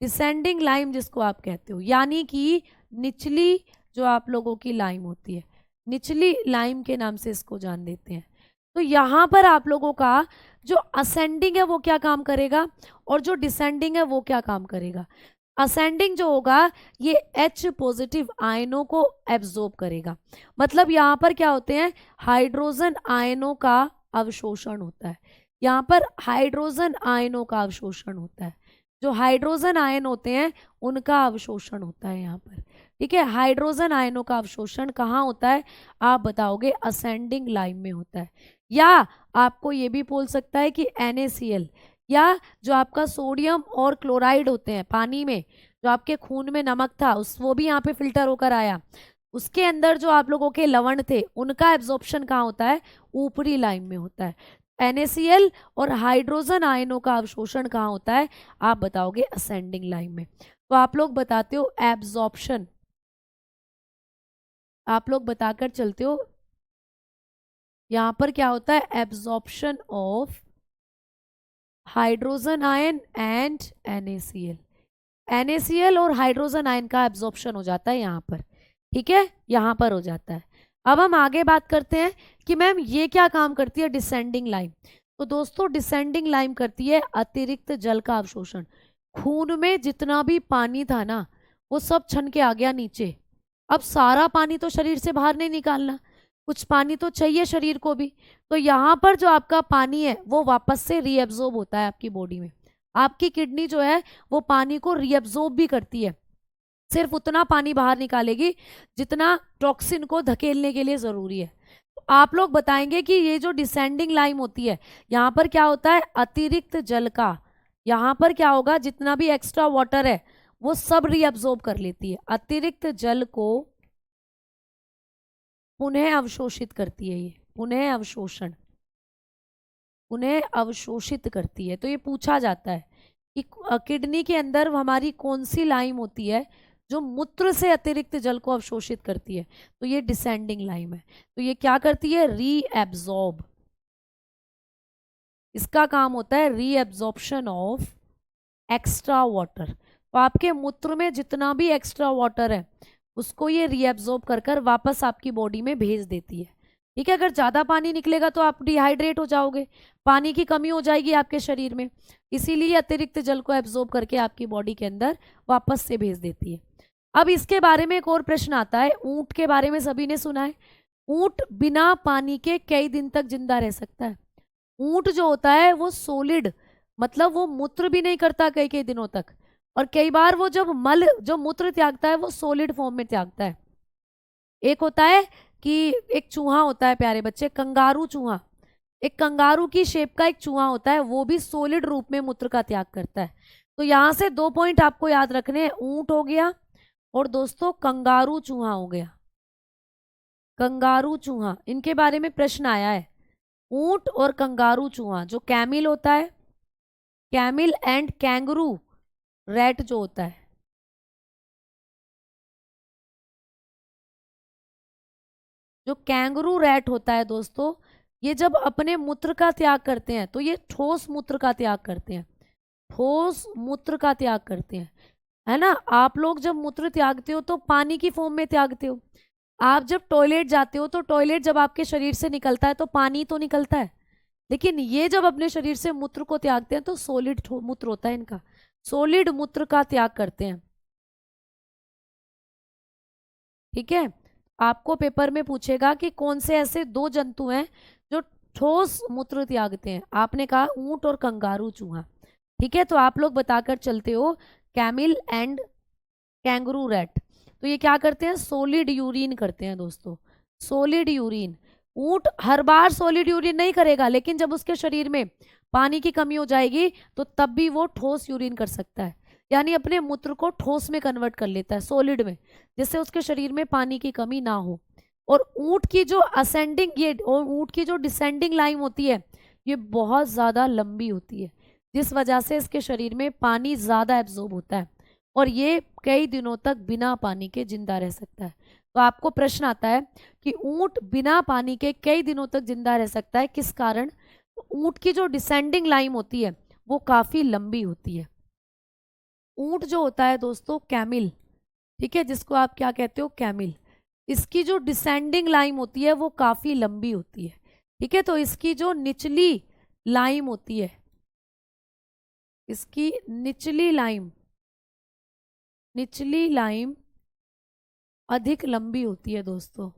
डिसेंडिंग लाइन जिसको आप कहते हो, यानी कि निचली जो आप लोगों की लाइन होती है, निचली लाइन के नाम से इसको जान देते हैं। तो यहाँ पर आप लोगों का जो असेंडिंग है वो क्या काम करेगा और जो डिसेंडिंग है वो क्या काम करेगा। असेंडिंग जो होगा ये H पॉजिटिव आयनों को एब्जॉर्ब करेगा। मतलब यहाँ पर क्या होते हैं, हाइड्रोजन आयनों का अवशोषण होता है। यहाँ पर हाइड्रोजन आयनों का अवशोषण होता है। जो हाइड्रोजन आयन होते हैं उनका अवशोषण होता है यहाँ पर। ठीक है, हाइड्रोजन आयनों का अवशोषण कहाँ होता है, आप बताओगे असेंडिंग लाइन में होता है। या आपको ये भी बोल सकता है कि NaCl, या जो आपका सोडियम और क्लोराइड होते हैं पानी में, जो आपके खून में नमक था उस वो भी यहाँ पे फिल्टर होकर आया, उसके अंदर जो आप लोगों के लवण थे उनका एब्जॉर्प्शन कहाँ होता है, ऊपरी लाइन में होता है। NaCl और हाइड्रोजन आयनों का अवशोषण कहाँ होता है, आप बताओगे असेंडिंग लाइन में। तो आप लोग बताते हो एब्जॉर्प्शन, आप लोग बताकर चलते हो यहाँ पर क्या होता है, absorption of hydrogen ion and NaCl। NaCl और हाइड्रोजन आयन का एब्जॉर्प्शन हो जाता है यहाँ पर। ठीक है, यहाँ पर हो जाता है। अब हम आगे बात करते हैं कि मैम ये क्या काम करती है डिसेंडिंग लाइन। तो दोस्तों डिसेंडिंग लाइन करती है अतिरिक्त जल का अवशोषण। खून में जितना भी पानी था ना वो सब छन के आ गया नीचे। अब सारा पानी तो शरीर से बाहर नहीं निकालना, कुछ पानी तो चाहिए शरीर को भी। तो यहाँ पर जो आपका पानी है वो वापस से रीएब्जॉर्ब होता है आपकी बॉडी में। आपकी किडनी जो है वो पानी को रीएब्जॉर्ब भी करती है, सिर्फ उतना पानी बाहर निकालेगी जितना टॉक्सिन को धकेलने के लिए जरूरी है। तो आप लोग बताएंगे कि ये जो डिसेंडिंग लाइन होती है यहाँ पर क्या होता है, अतिरिक्त जल का, यहाँ पर क्या होगा, जितना भी एक्स्ट्रा वाटर है वो सब रीअब्जॉर्ब कर लेती है, अतिरिक्त जल को पुनः अवशोषित करती है। ये पुनः अवशोषण, पुनः अवशोषित करती है। तो ये पूछा जाता है कि किडनी के अंदर हमारी कौन सी लाइन होती है जो मूत्र से अतिरिक्त जल को अवशोषित करती है, तो ये डिसेंडिंग लाइन है। तो ये क्या करती है, रीएब्जॉर्ब, इसका काम होता है रीएब्जॉर्प्शन ऑफ एक्स्ट्रा वाटर। तो आपके मूत्र में जितना भी एक्स्ट्रा वाटर है उसको ये रीएब्जॉर्ब कर कर वापस आपकी बॉडी में भेज देती है। ठीक है, अगर ज़्यादा पानी निकलेगा तो आप डिहाइड्रेट हो जाओगे, पानी की कमी हो जाएगी आपके शरीर में, इसीलिए अतिरिक्त जल को एब्जॉर्ब करके आपकी बॉडी के अंदर वापस से भेज देती है। अब इसके बारे में एक और प्रश्न आता है, ऊंट के बारे में सभी ने सुना है। ऊंट बिना पानी के कई दिन तक जिंदा रह सकता है। ऊंट जो होता है वो सॉलिड, मतलब वो मूत्र भी नहीं करता कई कई दिनों तक, और कई बार वो जब मल जो मूत्र त्यागता है वो सॉलिड फॉर्म में त्यागता है। एक होता है कि एक चूहा होता है प्यारे बच्चे, कंगारू चूहा, एक कंगारू की शेप का एक चूहा होता है, वो भी सॉलिड रूप में मूत्र का त्याग करता है। तो यहाँ से 2 पॉइंट आपको याद रखने हैं, ऊंट हो गया और दोस्तों कंगारू चूहा हो गया। कंगारू चूहा, इनके बारे में प्रश्न आया है, ऊंट और कंगारू चूहा। जो कैमिल होता है, कैमिल एंड कैंगरू रैट जो होता है, जो कैंगरू रैट होता है दोस्तों, ये जब अपने मूत्र का त्याग करते हैं तो ये ठोस मूत्र का त्याग करते हैं, ठोस मूत्र का त्याग करते हैं, है ना। आप लोग जब मूत्र त्यागते हो तो पानी की फॉर्म में त्यागते हो। आप जब टॉयलेट जाते हो तो टॉयलेट जब आपके शरीर से निकलता है तो पानी तो निकलता है, लेकिन ये जब अपने शरीर से मूत्र को त्यागते हैं तो सॉलिड मूत्र होता है इनका, सॉलिड मूत्र का त्याग करते हैं। ठीक है, आपको पेपर में पूछेगा कि कौन से ऐसे 2 जंतु हैं जो ठोस मूत्र त्यागते हैं, आपने कहा ऊंट और कंगारू चूहा। ठीक है, तो आप लोग बताकर चलते हो कैमिल एंड कैंगरू रैट। तो ये क्या करते हैं, सॉलिड यूरिन करते हैं दोस्तों, सॉलिड यूरिन। ऊंट हर बार सॉलिड यूरिन नहीं करेगा, लेकिन जब उसके शरीर में पानी की कमी हो जाएगी तो तब भी वो ठोस यूरिन कर सकता है, यानी अपने मूत्र को ठोस में कन्वर्ट कर लेता है, सॉलिड में, जिससे उसके शरीर में पानी की कमी ना हो। और ऊंट की जो असेंडिंग ये और ऊंट की जो डिसेंडिंग लाइन होती है ये बहुत ज़्यादा लंबी होती है, जिस वजह से इसके शरीर में पानी ज़्यादा एब्जॉर्ब होता है और ये कई दिनों तक बिना पानी के जिंदा रह सकता है। तो आपको प्रश्न आता है कि ऊंट बिना पानी के कई दिनों तक जिंदा रह सकता है, किस कारण? तो ऊंट की जो डिसेंडिंग लाइन होती है वो काफी लंबी होती है। ऊंट जो होता है दोस्तों कैमिल, ठीक है, जिसको आप क्या कहते हो, कैमिल, इसकी जो डिसेंडिंग लाइन होती है वो काफी लंबी होती है, ठीक है। तो इसकी जो निचली लाइन होती है, इसकी निचली लाइन अधिक लंबी होती है दोस्तों।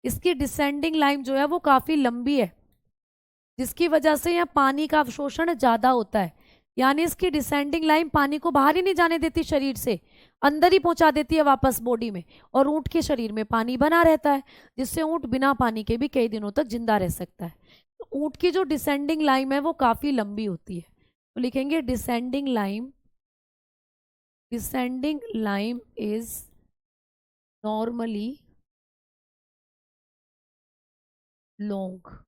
इसकी डिसेंडिंग लाइन जो है वो काफी लंबी है, जिसकी वजह से यहाँ पानी का अवशोषण ज्यादा होता है। यानी इसकी डिसेंडिंग लाइन पानी को बाहर ही नहीं जाने देती, शरीर से अंदर ही पहुंचा देती है वापस बॉडी में, और ऊंट के शरीर में पानी बना रहता है, जिससे ऊंट बिना पानी के भी कई दिनों तक जिंदा रह सकता है। तो ऊंट की जो डिसेंडिंग लाइन है वो काफी लंबी होती है, तो लिखेंगे descending line is normally long,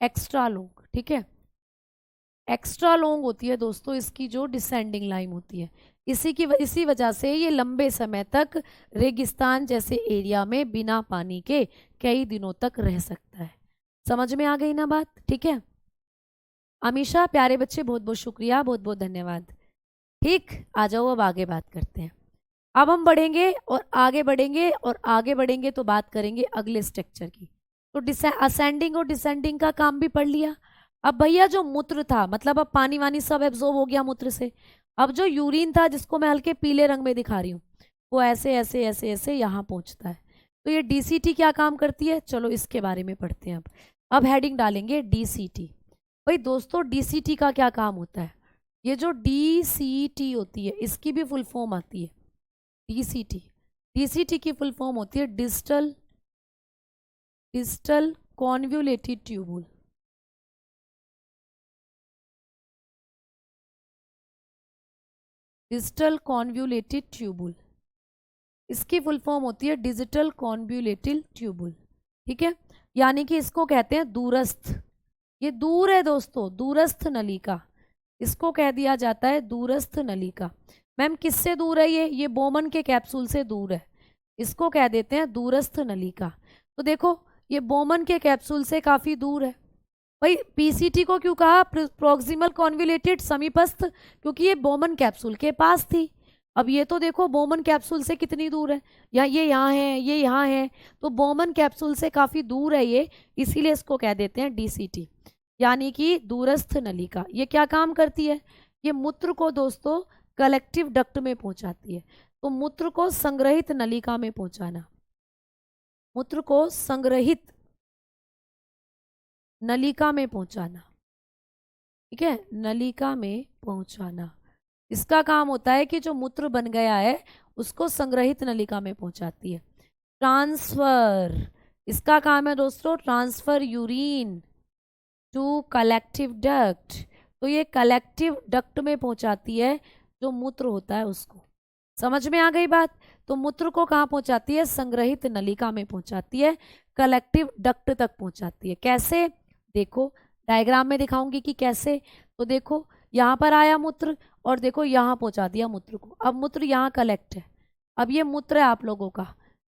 extra long, ठीक है, एक्स्ट्रा लॉन्ग होती है दोस्तों इसकी जो डिसेंडिंग लाइन होती है। इसी वजह से ये लंबे समय तक रेगिस्तान जैसे एरिया में बिना पानी के कई दिनों तक रह सकता है। समझ में आ गई ना बात? ठीक है अमीशा, प्यारे बच्चे, बहुत बहुत शुक्रिया, बहुत बहुत धन्यवाद। ठीक, आ जाओ अब आगे बात करते हैं। अब हम बढ़ेंगे और आगे बढ़ेंगे तो बात करेंगे अगले स्ट्रक्चर की। तो असेंडिंग और डिसेंडिंग का काम भी पढ़ लिया। अब भैया जो मूत्र था, मतलब अब पानी वानी सब एब्जॉर्ब हो गया मूत्र से, अब जो यूरिन था जिसको मैं हल्के पीले रंग में दिखा रही हूँ, वो ऐसे ऐसे ऐसे ऐसे यहाँ पहुँचता है। तो ये डीसीटी क्या काम करती है, चलो इसके बारे में पढ़ते हैं। अब हेडिंग डालेंगे डीसीटी। भाई दोस्तों डीसीटी का क्या काम होता है? ये जो डीसीटी होती है इसकी भी फुल फॉर्म आती है डीसीटी की फुल फॉर्म होती है distal convoluted tubule. Digital convoluted tubule, इसकी फुल फॉर्म होती है डिजिटल कॉन्वोल्यूटेड ट्यूबुल, ठीक है। यानी कि इसको कहते हैं दूरस्थ, ये दूर है दोस्तों, दूरस्थ नलिका, इसको कह दिया जाता है दूरस्थ नलिका। मैम किससे दूर है ये बोमन के कैप्सूल से दूर है, इसको कह देते हैं दूरस्थ नलिका। तो देखो ये बोमन के कैप्सूल से काफी दूर है। भाई पीसीटी को क्यों कहा प्रोक्सिमल कॉन्वोल्यूटेड, समीपस्थ, क्योंकि ये बोमन कैप्सूल के पास थी। अब ये तो देखो बोमन कैप्सूल से कितनी दूर है, या ये यहाँ है, ये यहाँ है, तो बोमन कैप्सूल से काफी दूर है ये, इसीलिए इसको कह देते हैं डीसीटी, यानी कि दूरस्थ नलिका। ये क्या काम करती है? ये मूत्र को दोस्तों कलेक्टिव डक्ट में पहुंचाती है। तो मूत्र को संग्रहित नलिका में पहुंचाना, मूत्र को संग्रहित नलिका में पहुंचाना, ठीक है, नलिका में पहुंचाना, इसका काम होता है कि जो मूत्र बन गया है उसको संग्रहित नलिका में पहुंचाती है। ट्रांसफर, इसका काम है दोस्तों transfer urine to collective duct, तो ये कलेक्टिव डक्ट में पहुंचाती है जो मूत्र होता है उसको। समझ में आ गई बात? तो मूत्र को कहाँ पहुंचाती है? संग्रहित नलिका में पहुंचाती है, कलेक्टिव डक्ट तक पहुंचाती है। कैसे? देखो डायग्राम में दिखाऊंगी कि कैसे। तो देखो यहाँ पर आया मूत्र और देखो यहाँ पहुंचा दिया मूत्र को। अब मूत्र यहाँ कलेक्ट है, अब ये मूत्र है आप लोगों का,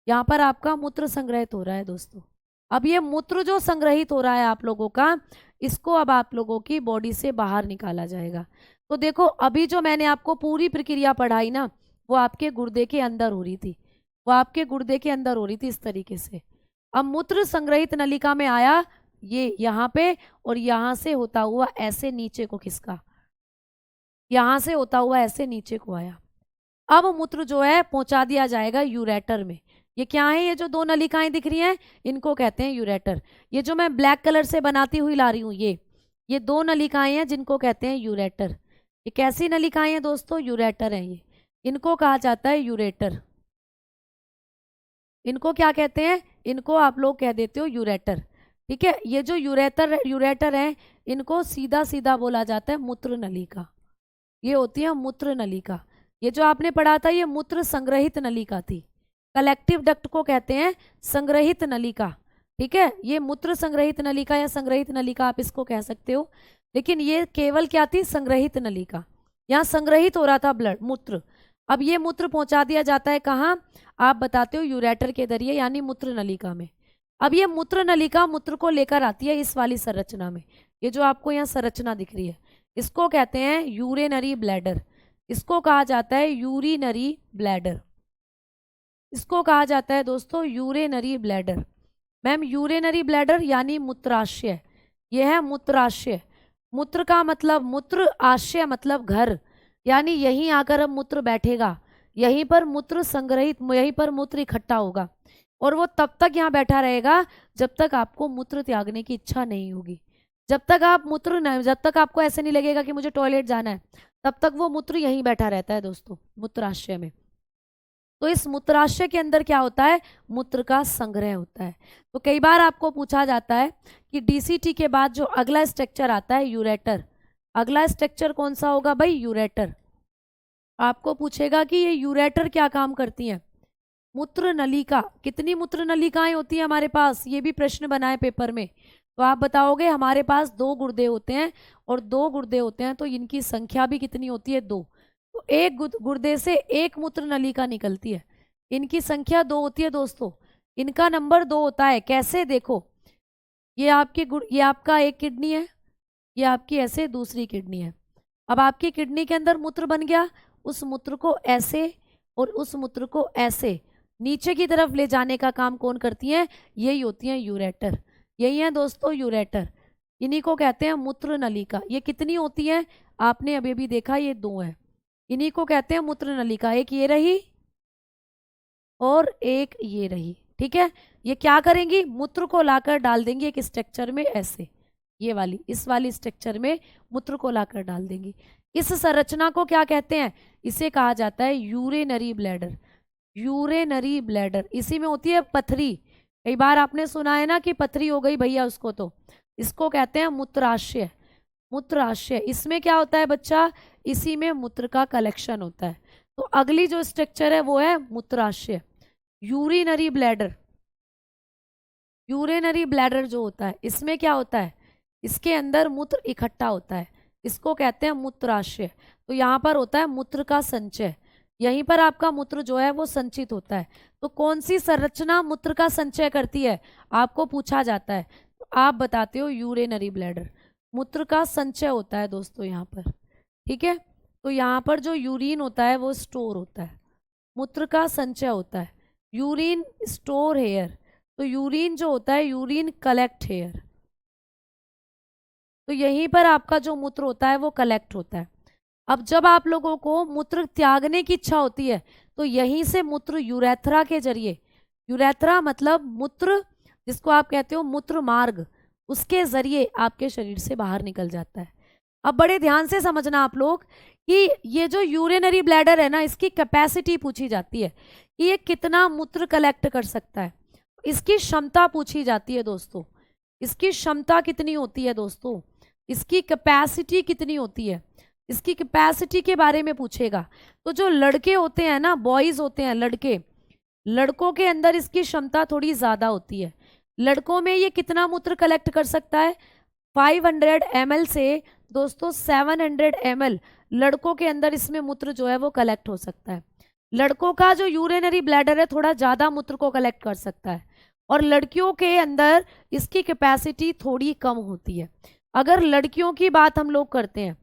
यहाँ पर आपका मूत्र संग्रहित हो रहा है दोस्तों। अब ये मूत्र जो संग्रहित हो रहा है आप लोगों का, इसको अब आप लोगों की बॉडी से बाहर निकाला जाएगा। तो देखो अभी जो मैंने आपको पूरी प्रक्रिया पढ़ाई ना, वो आपके गुर्दे के अंदर हो रही थी, वो आपके गुर्दे के अंदर हो रही थी इस तरीके से। अब मूत्र संग्रहित नलिका में आया ये यहाँ पे, और यहाँ से होता हुआ ऐसे नीचे को खिसका, यहाँ से होता हुआ ऐसे नीचे को आया। अब मूत्र जो है पहुंचा दिया जाएगा यूरेटर में। ये क्या है? ये जो दो नलिकाएं दिख रही हैं इनको कहते हैं यूरेटर। ये जो मैं ब्लैक कलर से बनाती हुई ला रही हूँ ये दो नलिकाएं हैं जिनको कहते हैं यूरेटर। ये कैसी नलिकाएं हैं दोस्तों? यूरेटर हैं ये, इनको कहा जाता है यूरेटर। इनको क्या कहते हैं? इनको आप लोग कह देते हो यूरेटर, ठीक है। ये जो यूरेटर है इनको सीधा सीधा बोला जाता है मूत्र नलिका, ये होती है मूत्र नलिका। ये जो आपने पढ़ा था ये मूत्र संग्रहित नलिका थी, कलेक्टिव डक्ट को कहते हैं संग्रहित नलिका, ठीक है। ये मूत्र संग्रहित नलिका या संग्रहित नलिका आप इसको कह सकते हो, लेकिन ये केवल क्या थी? संग्रहित नलिका। यहाँ संग्रहित हो रहा था ब्लड, मूत्र। अब ये मूत्र पहुंचा दिया जाता है कहाँ, आप बताते हो यूरेटर के जरिए यानी मूत्र नलिका में। अब ये मूत्र नलिका मूत्र को लेकर आती है इस वाली संरचना में, ये जो आपको यहाँ संरचना दिख रही है इसको कहते हैं यूरिनरी ब्लैडर, इसको कहा जाता है यूरिनरी ब्लैडर, इसको कहा जाता है दोस्तों urinary bladder. Ma'am urinary bladder यानी मूत्राशय, यह है मूत्राशय। मूत्र का मतलब मूत्र, आशय मतलब घर, यानी यहीं आकर अब मूत्र बैठेगा, यहीं पर मूत्र संग्रहित, यहीं पर मूत्र इकट्ठा होगा और वो तब तक यहाँ बैठा रहेगा जब तक आपको मूत्र त्यागने की इच्छा नहीं होगी। जब तक आप मूत्र नहीं, जब तक आपको ऐसे नहीं लगेगा कि मुझे टॉयलेट जाना है, तब तक वो मूत्र यहीं बैठा रहता है दोस्तों, मूत्राशय में। तो इस मूत्राशय के अंदर क्या होता है, मूत्र का संग्रह होता है। तो कई बार आपको पूछा जाता है कि डीसीटी के बाद जो अगला स्ट्रक्चर आता है यूरेटर, अगला स्ट्रक्चर कौन सा होगा भाई, यूरेटर। आपको पूछेगा कि ये यूरेटर क्या काम करती है, मूत्र नलिका, कितनी मूत्र नलिकाएं होती हैं हमारे पास, ये भी प्रश्न बनाए पेपर में। तो आप बताओगे हमारे पास 2 गुर्दे होते हैं और 2 गुर्दे होते हैं तो इनकी संख्या भी कितनी होती है, 2। तो एक गुर्दे से एक मूत्र नलिका निकलती है, इनकी संख्या 2 होती है दोस्तों, इनका नंबर 2 होता है। कैसे, देखो ये आपकी ये आपका एक किडनी है, ये आपकी ऐसे दूसरी किडनी है। अब आपकी किडनी के अंदर मूत्र बन गया, उस मूत्र को ऐसे और उस मूत्र को ऐसे नीचे की तरफ ले जाने का काम कौन करती है, यही होती है यूरेटर, यही है दोस्तों यूरेटर, इन्हीं को कहते हैं मूत्र नलिका। ये कितनी होती है, आपने अभी भी देखा ये 2 है, इन्हीं को कहते हैं मूत्र नलिका। एक ये रही और एक ये रही, ठीक है। ये क्या करेंगी, मूत्र को लाकर डाल देंगी एक स्ट्रक्चर में ऐसे, ये वाली, इस वाली स्ट्रक्चर में मूत्र को लाकर डाल देंगी। इस संरचना को क्या कहते हैं, इसे कहा जाता है यूरिनरी ब्लैडर, यूरिनरी ब्लैडर। इसी में होती है पथरी, कई बार आपने सुना है ना कि पथरी हो गई भैया उसको, तो इसको कहते हैं मूत्राशय, मूत्राशय। इसमें क्या होता है बच्चा, इसी में मूत्र का कलेक्शन होता है। तो अगली जो स्ट्रक्चर है वो है मूत्राशय, यूरिनरी ब्लैडर। यूरिनरी ब्लैडर जो होता है इसमें क्या होता है, इसके अंदर मूत्र इकट्ठा होता है, इसको कहते हैं मूत्राशय। तो यहाँ पर होता है मूत्र का संचय, यहीं पर आपका मूत्र जो है वो संचित होता है। तो कौन सी संरचना मूत्र का संचय करती है, आपको पूछा जाता है, तो आप बताते हो यूरिनरी ब्लैडर, मूत्र का संचय होता है दोस्तों यहाँ पर, ठीक है। तो यहाँ पर जो यूरिन होता है वो स्टोर होता है, मूत्र का संचय होता है, यूरिन स्टोर हेयर, तो यूरिन जो होता है यूरिन कलेक्ट हेयर, तो यहीं पर आपका जो मूत्र होता है वो कलेक्ट होता है। अब जब आप लोगों को मूत्र त्यागने की इच्छा होती है तो यहीं से मूत्र यूरेथ्रा के जरिए, यूरेथ्रा मतलब मूत्र जिसको आप कहते हो मूत्र मार्ग, उसके जरिए आपके शरीर से बाहर निकल जाता है। अब बड़े ध्यान से समझना आप लोग कि ये जो यूरिनरी ब्लैडर है ना, इसकी कैपेसिटी पूछी जाती है कि ये कितना मूत्र कलेक्ट कर सकता है, इसकी क्षमता पूछी जाती है दोस्तों, इसकी क्षमता कितनी होती है दोस्तों, इसकी कैपेसिटी कितनी होती है, इसकी कैपेसिटी के बारे में पूछेगा। तो जो लड़के होते हैं ना, बॉयज होते हैं लड़के, लड़कों के अंदर इसकी क्षमता थोड़ी ज़्यादा होती है। लड़कों में ये कितना मूत्र कलेक्ट कर सकता है, 500 ml से दोस्तों 700 ml लड़कों के अंदर इसमें मूत्र जो है वो कलेक्ट हो सकता है। लड़कों का जो यूरिनरी ब्लैडर है थोड़ा ज़्यादा मूत्र को कलेक्ट कर सकता है और लड़कियों के अंदर इसकी कैपेसिटी थोड़ी कम होती है। अगर लड़कियों की बात हम लोग करते हैं,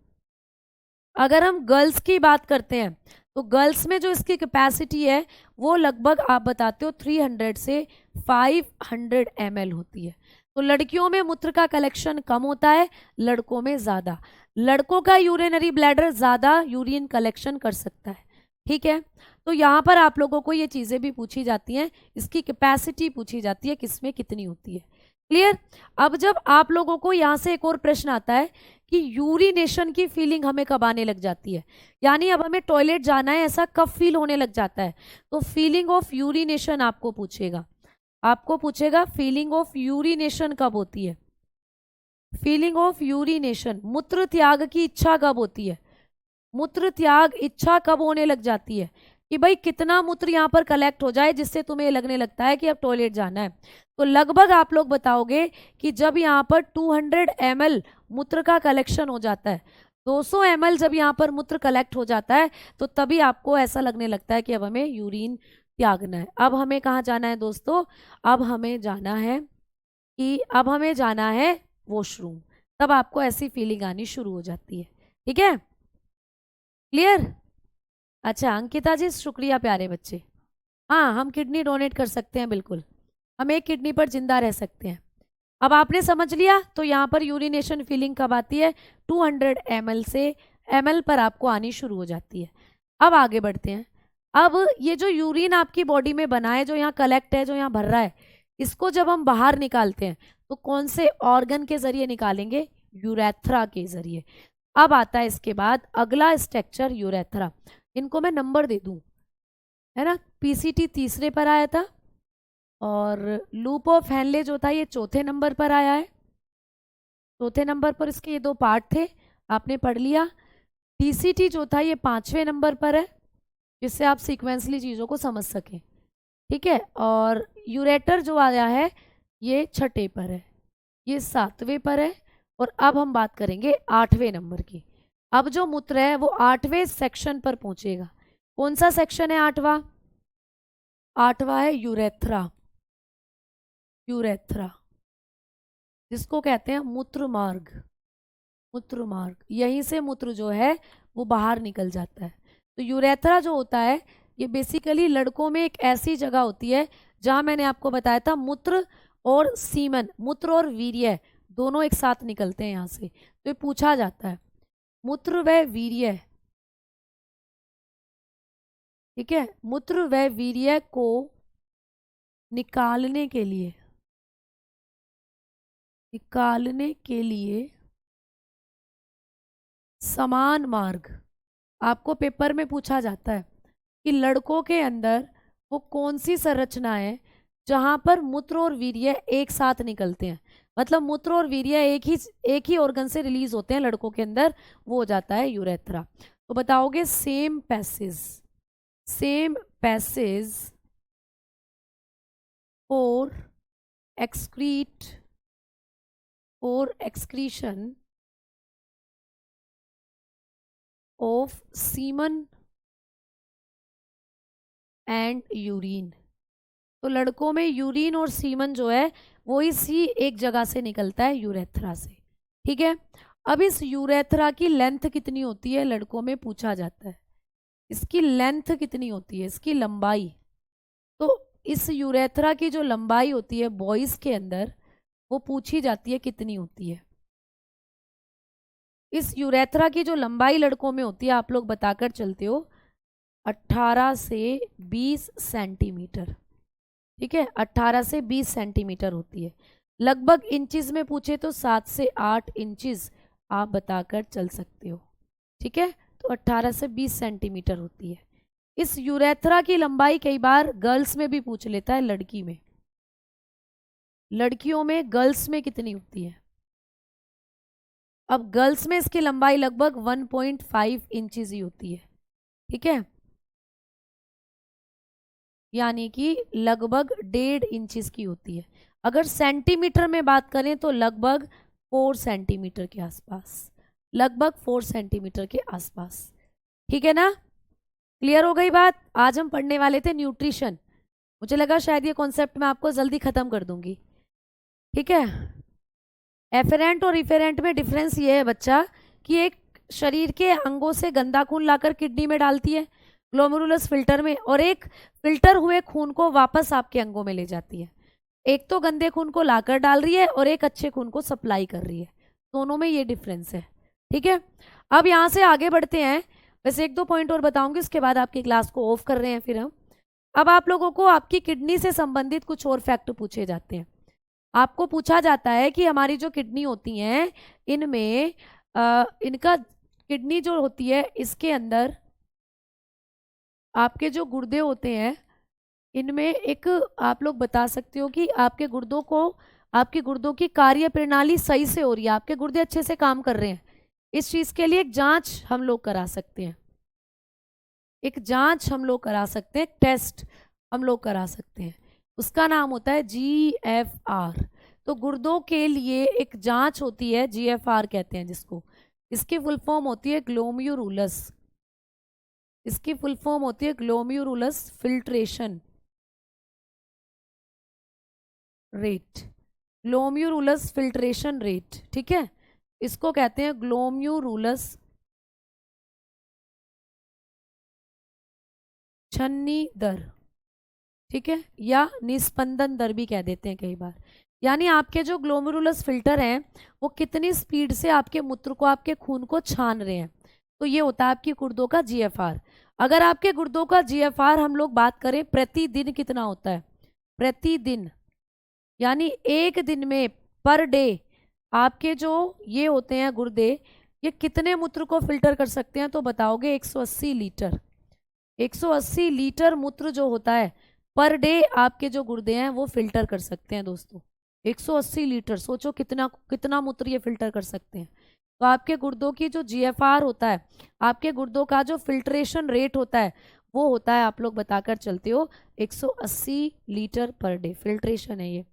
अगर हम गर्ल्स की बात करते हैं तो गर्ल्स में जो इसकी कैपेसिटी है वो लगभग आप बताते हो 300 से 500 ml होती है। तो लड़कियों में मूत्र का कलेक्शन कम होता है, लड़कों में ज़्यादा। लड़कों का यूरिनरी ब्लैडर ज़्यादा यूरिन कलेक्शन कर सकता है, ठीक है। तो यहाँ पर आप लोगों को ये चीज़ें भी पूछी जाती हैं, इसकी कैपेसिटी पूछी जाती है किसमें कितनी होती है, क्लियर। अब जब आप लोगों को यहाँ से एक और प्रश्न आता है कि यूरिनेशन की फीलिंग हमें कब आने लग जाती है, यानी अब हमें टॉयलेट जाना है ऐसा कब फील होने लग जाता है, तो फीलिंग ऑफ यूरिनेशन आपको पूछेगा, आपको पूछेगा फीलिंग ऑफ यूरिनेशन कब होती है, फीलिंग ऑफ यूरिनेशन, मूत्र त्याग की इच्छा कब होती है, मूत्र त्याग इच्छा कब होने लग जाती है कि भाई कितना मूत्र यहाँ पर कलेक्ट हो जाए जिससे तुम्हें लगने लगता है कि अब टॉयलेट जाना है। तो लगभग आप लोग बताओगे कि जब यहाँ पर 200 ml मूत्र का कलेक्शन हो जाता है 200 ml जब यहाँ पर मूत्र कलेक्ट हो जाता है तो तभी आपको ऐसा लगने लगता है कि अब हमें यूरिन त्यागना है। अब हमें कहाँ जाना है दोस्तों? अब हमें जाना है वॉशरूम। तब आपको ऐसी फीलिंग आनी शुरू हो जाती है। ठीक है, क्लियर? अच्छा अंकिता जी शुक्रिया प्यारे बच्चे। हाँ हम किडनी डोनेट कर सकते हैं, बिल्कुल हम एक किडनी पर जिंदा रह सकते हैं। अब आपने समझ लिया। तो यहाँ पर यूरिनेशन फीलिंग कब आती है? 200 ml से ml पर आपको आनी शुरू हो जाती है। अब आगे बढ़ते हैं। अब ये जो यूरिन आपकी बॉडी में बना है, जो यहाँ कलेक्ट है, जो यहाँ भर रहा है, इसको जब हम बाहर निकालते हैं तो कौन से ऑर्गन के जरिए निकालेंगे? यूरेथ्रा के जरिए। अब आता है इसके बाद अगला स्ट्रक्चर यूरेथ्रा। इनको मैं नंबर दे दूं, है ना। पीसीटी तीसरे पर आया था और लूप ऑफ हेनले जो था ये चौथे नंबर पर आया है। चौथे नंबर पर इसके ये दो पार्ट थे, आपने पढ़ लिया। टीसीटी जो था ये 5वें नंबर पर है, जिससे आप सीक्वेंसली चीज़ों को समझ सकें। ठीक है, और यूरेटर जो आया है ये 6ठे पर है, ये 7वें पर है। और अब हम बात करेंगे 8वें नंबर की। अब जो मूत्र है वो 8वें सेक्शन पर पहुंचेगा। कौन सा सेक्शन है 8वां? 8वां है यूरेथ्रा। यूरेथ्रा जिसको कहते हैं मूत्र मार्ग। मूत्र मार्ग, यहीं से मूत्र जो है वो बाहर निकल जाता है। तो यूरेथ्रा जो होता है ये बेसिकली लड़कों में एक ऐसी जगह होती है जहां मैंने आपको बताया था मूत्र और सीमन, मूत्र और वीर्य दोनों एक साथ निकलते हैं यहाँ से। तो ये पूछा जाता है मूत्र व वीर्य, ठीक है, मूत्र व वीर्य को निकालने के लिए समान मार्ग आपको पेपर में पूछा जाता है कि लड़कों के अंदर वो कौन सी संरचना है जहां पर मूत्र और वीर्य एक साथ निकलते हैं। मतलब मूत्र और वीर्य एक ही ऑर्गन से रिलीज होते हैं लड़कों के अंदर, वो हो जाता है यूरेथ्रा। तो बताओगे सेम पैसेज और excretion of semen and urine. तो लड़कों में यूरिन और सीमन जो है वो इसी एक जगह से निकलता है, यूरेथ्रा से। ठीक है, अब इस यूरेथ्रा की लेंथ कितनी होती है लड़कों में पूछा जाता है। इसकी लेंथ कितनी होती है, इसकी लंबाई। तो इस यूरेथ्रा की जो लंबाई होती है बॉयज के अंदर वो पूछी जाती है कितनी होती है। इस यूरेथ्रा की जो लंबाई लड़कों में होती है आप लोग बताकर चलते हो 18 से 20 सेंटीमीटर। ठीक है, 18 से 20 सेंटीमीटर होती है। लगभग इंचेस में पूछे तो 7 से 8 इंचेस आप बताकर चल सकते हो। ठीक है, तो 18 से 20 सेंटीमीटर होती है। इस यूरेथ्रा की लंबाई कई बार गर्ल्स में भी पूछ लेता है, लड़की में। लड़कियों में गर्ल्स में कितनी होती है? अब गर्ल्स में इसकी लंबाई लगभग 1.5 इंचेस ही होती है। ठीक है, यानी कि लगभग 1.5 इंचेस की होती है। अगर सेंटीमीटर में बात करें तो लगभग 4 सेंटीमीटर के आसपास, लगभग 4 सेंटीमीटर के आसपास। ठीक है ना, क्लियर हो गई बात? आज हम पढ़ने वाले थे न्यूट्रिशन। मुझे लगा शायद ये कॉन्सेप्ट मैं आपको जल्दी खत्म कर दूंगी। ठीक है, एफेरेंट और इफेरेंट में डिफरेंस ये है बच्चा कि एक शरीर के अंगों से गंदा खून लाकर किडनी में डालती है ग्लोमेरुलस फिल्टर में, और एक फिल्टर हुए खून को वापस आपके अंगों में ले जाती है। एक तो गंदे खून को लाकर डाल रही है और एक अच्छे खून को सप्लाई कर रही है, दोनों में ये डिफरेंस है। ठीक है, अब यहाँ से आगे बढ़ते हैं। वैसे एक दो पॉइंट और बताऊंगी, उसके बाद आपकी क्लास को ऑफ कर रहे हैं फिर हम। अब आप लोगों को आपकी किडनी से संबंधित कुछ और फैक्ट पूछे जाते हैं। आपको पूछा जाता है कि हमारी जो किडनी होती हैं इनमें इनका किडनी जो होती है इसके अंदर आपके जो गुर्दे होते हैं इनमें एक आप लोग बता सकते हो कि आपके गुर्दों की कार्य प्रणाली सही से हो रही है, आपके गुर्दे अच्छे से काम कर रहे हैं। इस चीज के लिए एक जांच हम लोग करा सकते हैं, एक जांच हम लोग करा सकते हैं, टेस्ट हम लोग करा सकते हैं। उसका नाम होता है GFR। तो गुर्दों के लिए एक जांच होती है, GFR कहते हैं जिसको। इसकी फुल फॉर्म होती है ग्लोम्युरुलस, इसकी फुल फॉर्म होती है ग्लोम्युरुलस फिल्ट्रेशन रेट, ग्लोम्युरुलस फिल्ट्रेशन रेट, ठीक है, इसको कहते हैं ग्लोम्युरुलस छन्नी दर, ठीक है, या निस्पंदन दर भी कह देते हैं कई बार। यानी आपके जो ग्लोमेरुलस फिल्टर हैं वो कितनी स्पीड से आपके मूत्र को, आपके खून को छान रहे हैं, तो ये होता है आपकी गुर्दों का जीएफआर। अगर आपके गुर्दों का जीएफआर हम लोग बात करें प्रतिदिन कितना होता है, प्रतिदिन यानी एक दिन में, पर डे, आपके जो ये होते हैं गुर्दे, ये कितने मूत्र को फिल्टर कर सकते हैं, तो बताओगे 180 लीटर। 180 लीटर मूत्र जो होता है पर डे आपके जो गुर्दे हैं वो फिल्टर कर सकते हैं दोस्तों। 180 लीटर, सोचो कितना कितना मूत्र ये फिल्टर कर सकते हैं। तो आपके गुर्दों की जो जीएफआर होता है, आपके गुर्दों का जो फिल्ट्रेशन रेट होता है, वो होता है, आप लोग बताकर चलते हो, 180 लीटर पर डे फिल्ट्रेशन है ये,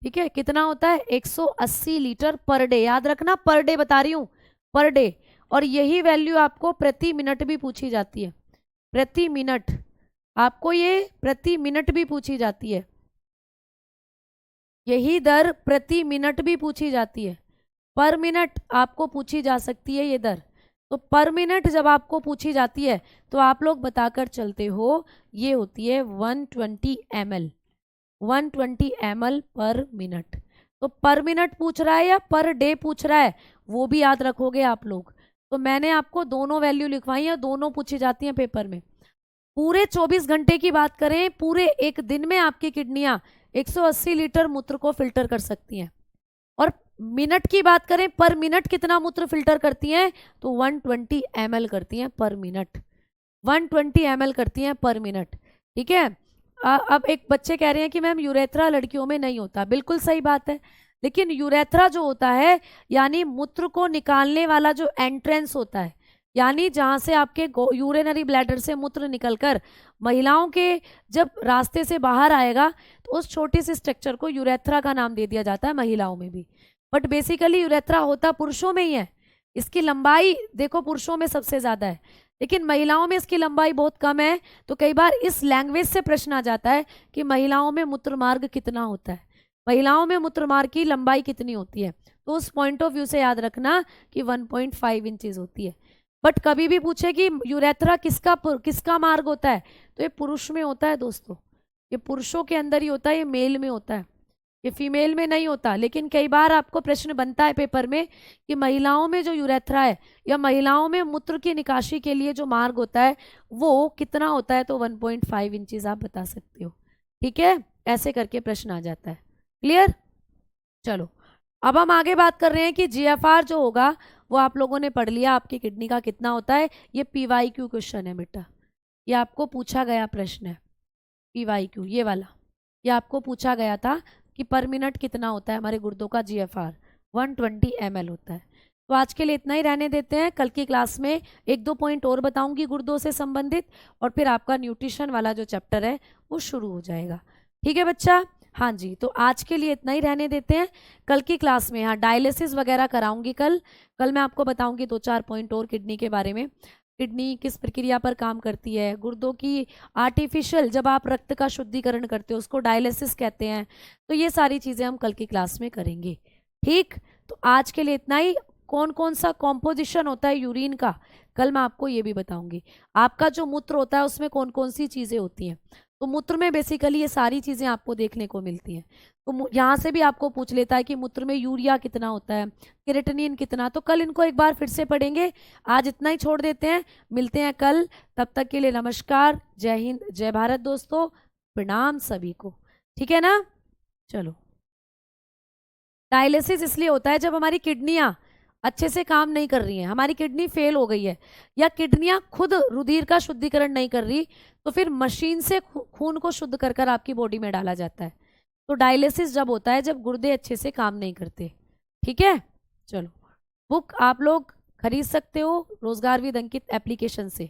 ठीक है। कितना होता है, 180 लीटर पर डे, याद रखना पर डे बता रही हूं, पर डे। और यही वैल्यू आपको प्रति मिनट भी पूछी जाती है, प्रति मिनट, आपको ये प्रति मिनट भी पूछी जाती है, यही दर प्रति मिनट भी पूछी जाती है, पर मिनट आपको पूछी जा सकती है ये दर। तो पर मिनट जब आपको पूछी जाती है तो आप लोग बताकर चलते हो, ये होती है 120 ml, 120 ml पर मिनट। तो पर मिनट पूछ रहा है या पर डे पूछ रहा है, वो भी याद रखोगे आप लोग। तो मैंने आपको दोनों वैल्यू लिखवाई है, दोनों पूछी जाती हैं पेपर में। पूरे 24 घंटे की बात करें, पूरे एक दिन में आपकी किडनियां 180 लीटर मूत्र को फिल्टर कर सकती हैं। और मिनट की बात करें, पर मिनट कितना मूत्र फिल्टर करती हैं, तो 120 ml करती हैं पर मिनट, 120 ml करती हैं पर मिनट, ठीक है। अब एक बच्चे कह रहे हैं कि मैम यूरेथ्रा लड़कियों में नहीं होता, बिल्कुल सही बात है, लेकिन यूरेथ्रा जो होता है यानी मूत्र को निकालने वाला जो एंट्रेंस होता है, यानी जहां से आपके यूरिनरी ब्लैडर से मूत्र निकलकर महिलाओं के जब रास्ते से बाहर आएगा, तो उस छोटी सी स्ट्रक्चर को यूरेथ्रा का नाम दे दिया जाता है, महिलाओं में भी। बट बेसिकली यूरेथ्रा होता पुरुषों में ही है। इसकी लंबाई देखो पुरुषों में सबसे ज्यादा है, लेकिन महिलाओं में इसकी लंबाई बहुत कम है। तो कई बार इस लैंग्वेज से प्रश्न आ जाता है कि महिलाओं में मूत्रमार्ग कितना होता है, महिलाओं में मूत्रमार्ग की लंबाई कितनी होती है, तो उस पॉइंट ऑफ व्यू से याद रखना कि 1.5 इंचेस होती है। बट कभी भी पूछे कि यूरेथ्रा किसका मार्ग होता है, तो ये पुरुष में होता है दोस्तों, ये पुरुषों के अंदर ही होता है, ये मेल में होता है, ये फीमेल में नहीं होता। लेकिन कई बार आपको प्रश्न बनता है पेपर में कि महिलाओं में जो यूरेथ्रा है या महिलाओं में मूत्र की निकासी के लिए जो मार्ग होता है वो कितना होता है, तो 1.5 इंचेस आप बता सकते हो, ठीक है। ऐसे करके प्रश्न आ जाता है, क्लियर। चलो अब हम आगे बात कर रहे हैं कि जीएफआर जो होगा वो आप लोगों ने पढ़ लिया, आपकी किडनी का कितना होता है। ये पीवाईक्यू क्वेश्चन है बेटा, ये आपको पूछा गया प्रश्न है, पीवाईक्यू ये वाला, ये आपको पूछा गया था कि पर मिनट कितना होता है हमारे गुर्दों का जीएफआर, 120 ml होता है। तो आज के लिए इतना ही रहने देते हैं, कल की क्लास में एक दो पॉइंट और बताऊंगी गुर्दों से संबंधित, और फिर आपका न्यूट्रिशन वाला जो चैप्टर है वो शुरू हो जाएगा, ठीक है बच्चा। हाँ जी, तो आज के लिए इतना ही रहने देते हैं, कल की क्लास में हाँ डायलिसिस वगैरह कराऊंगी कल मैं आपको बताऊंगी 2-4 पॉइंट और किडनी के बारे में, किडनी किस प्रक्रिया पर काम करती है, गुर्दों की आर्टिफिशियल जब आप रक्त का शुद्धिकरण करते हो उसको डायलिसिस कहते हैं। तो ये सारी चीज़ें हम कल की क्लास में करेंगे, ठीक। तो आज के लिए इतना ही। कौन कौन सा कॉम्पोजिशन होता है यूरिन का, कल मैं आपको ये भी बताऊंगी। आपका जो मूत्र होता है उसमें कौन कौन सी चीज़ें होती हैं, तो मूत्र में बेसिकली ये सारी चीज़ें आपको देखने को मिलती हैं। तो यहाँ से भी आपको पूछ लेता है कि मूत्र में यूरिया कितना होता है, क्रिएटिनिन कितना, तो कल इनको एक बार फिर से पढ़ेंगे। आज इतना ही छोड़ देते हैं, मिलते हैं कल, तब तक के लिए नमस्कार, जय हिंद, जय भारत दोस्तों, प्रणाम सभी को, ठीक है ना। चलो, डायलिसिस इसलिए होता है जब हमारी किडनियाँ अच्छे से काम नहीं कर रही हैं, हमारी किडनी फेल हो गई है, या किडनियाँ खुद रुधिर का शुद्धिकरण नहीं कर रही, तो फिर मशीन से खून को शुद्ध कर कर आपकी बॉडी में डाला जाता है। तो डायलिसिस जब होता है जब गुर्दे अच्छे से काम नहीं करते, ठीक है। चलो, बुक आप लोग खरीद सकते हो रोजगार विद अंकित एप्लीकेशन से।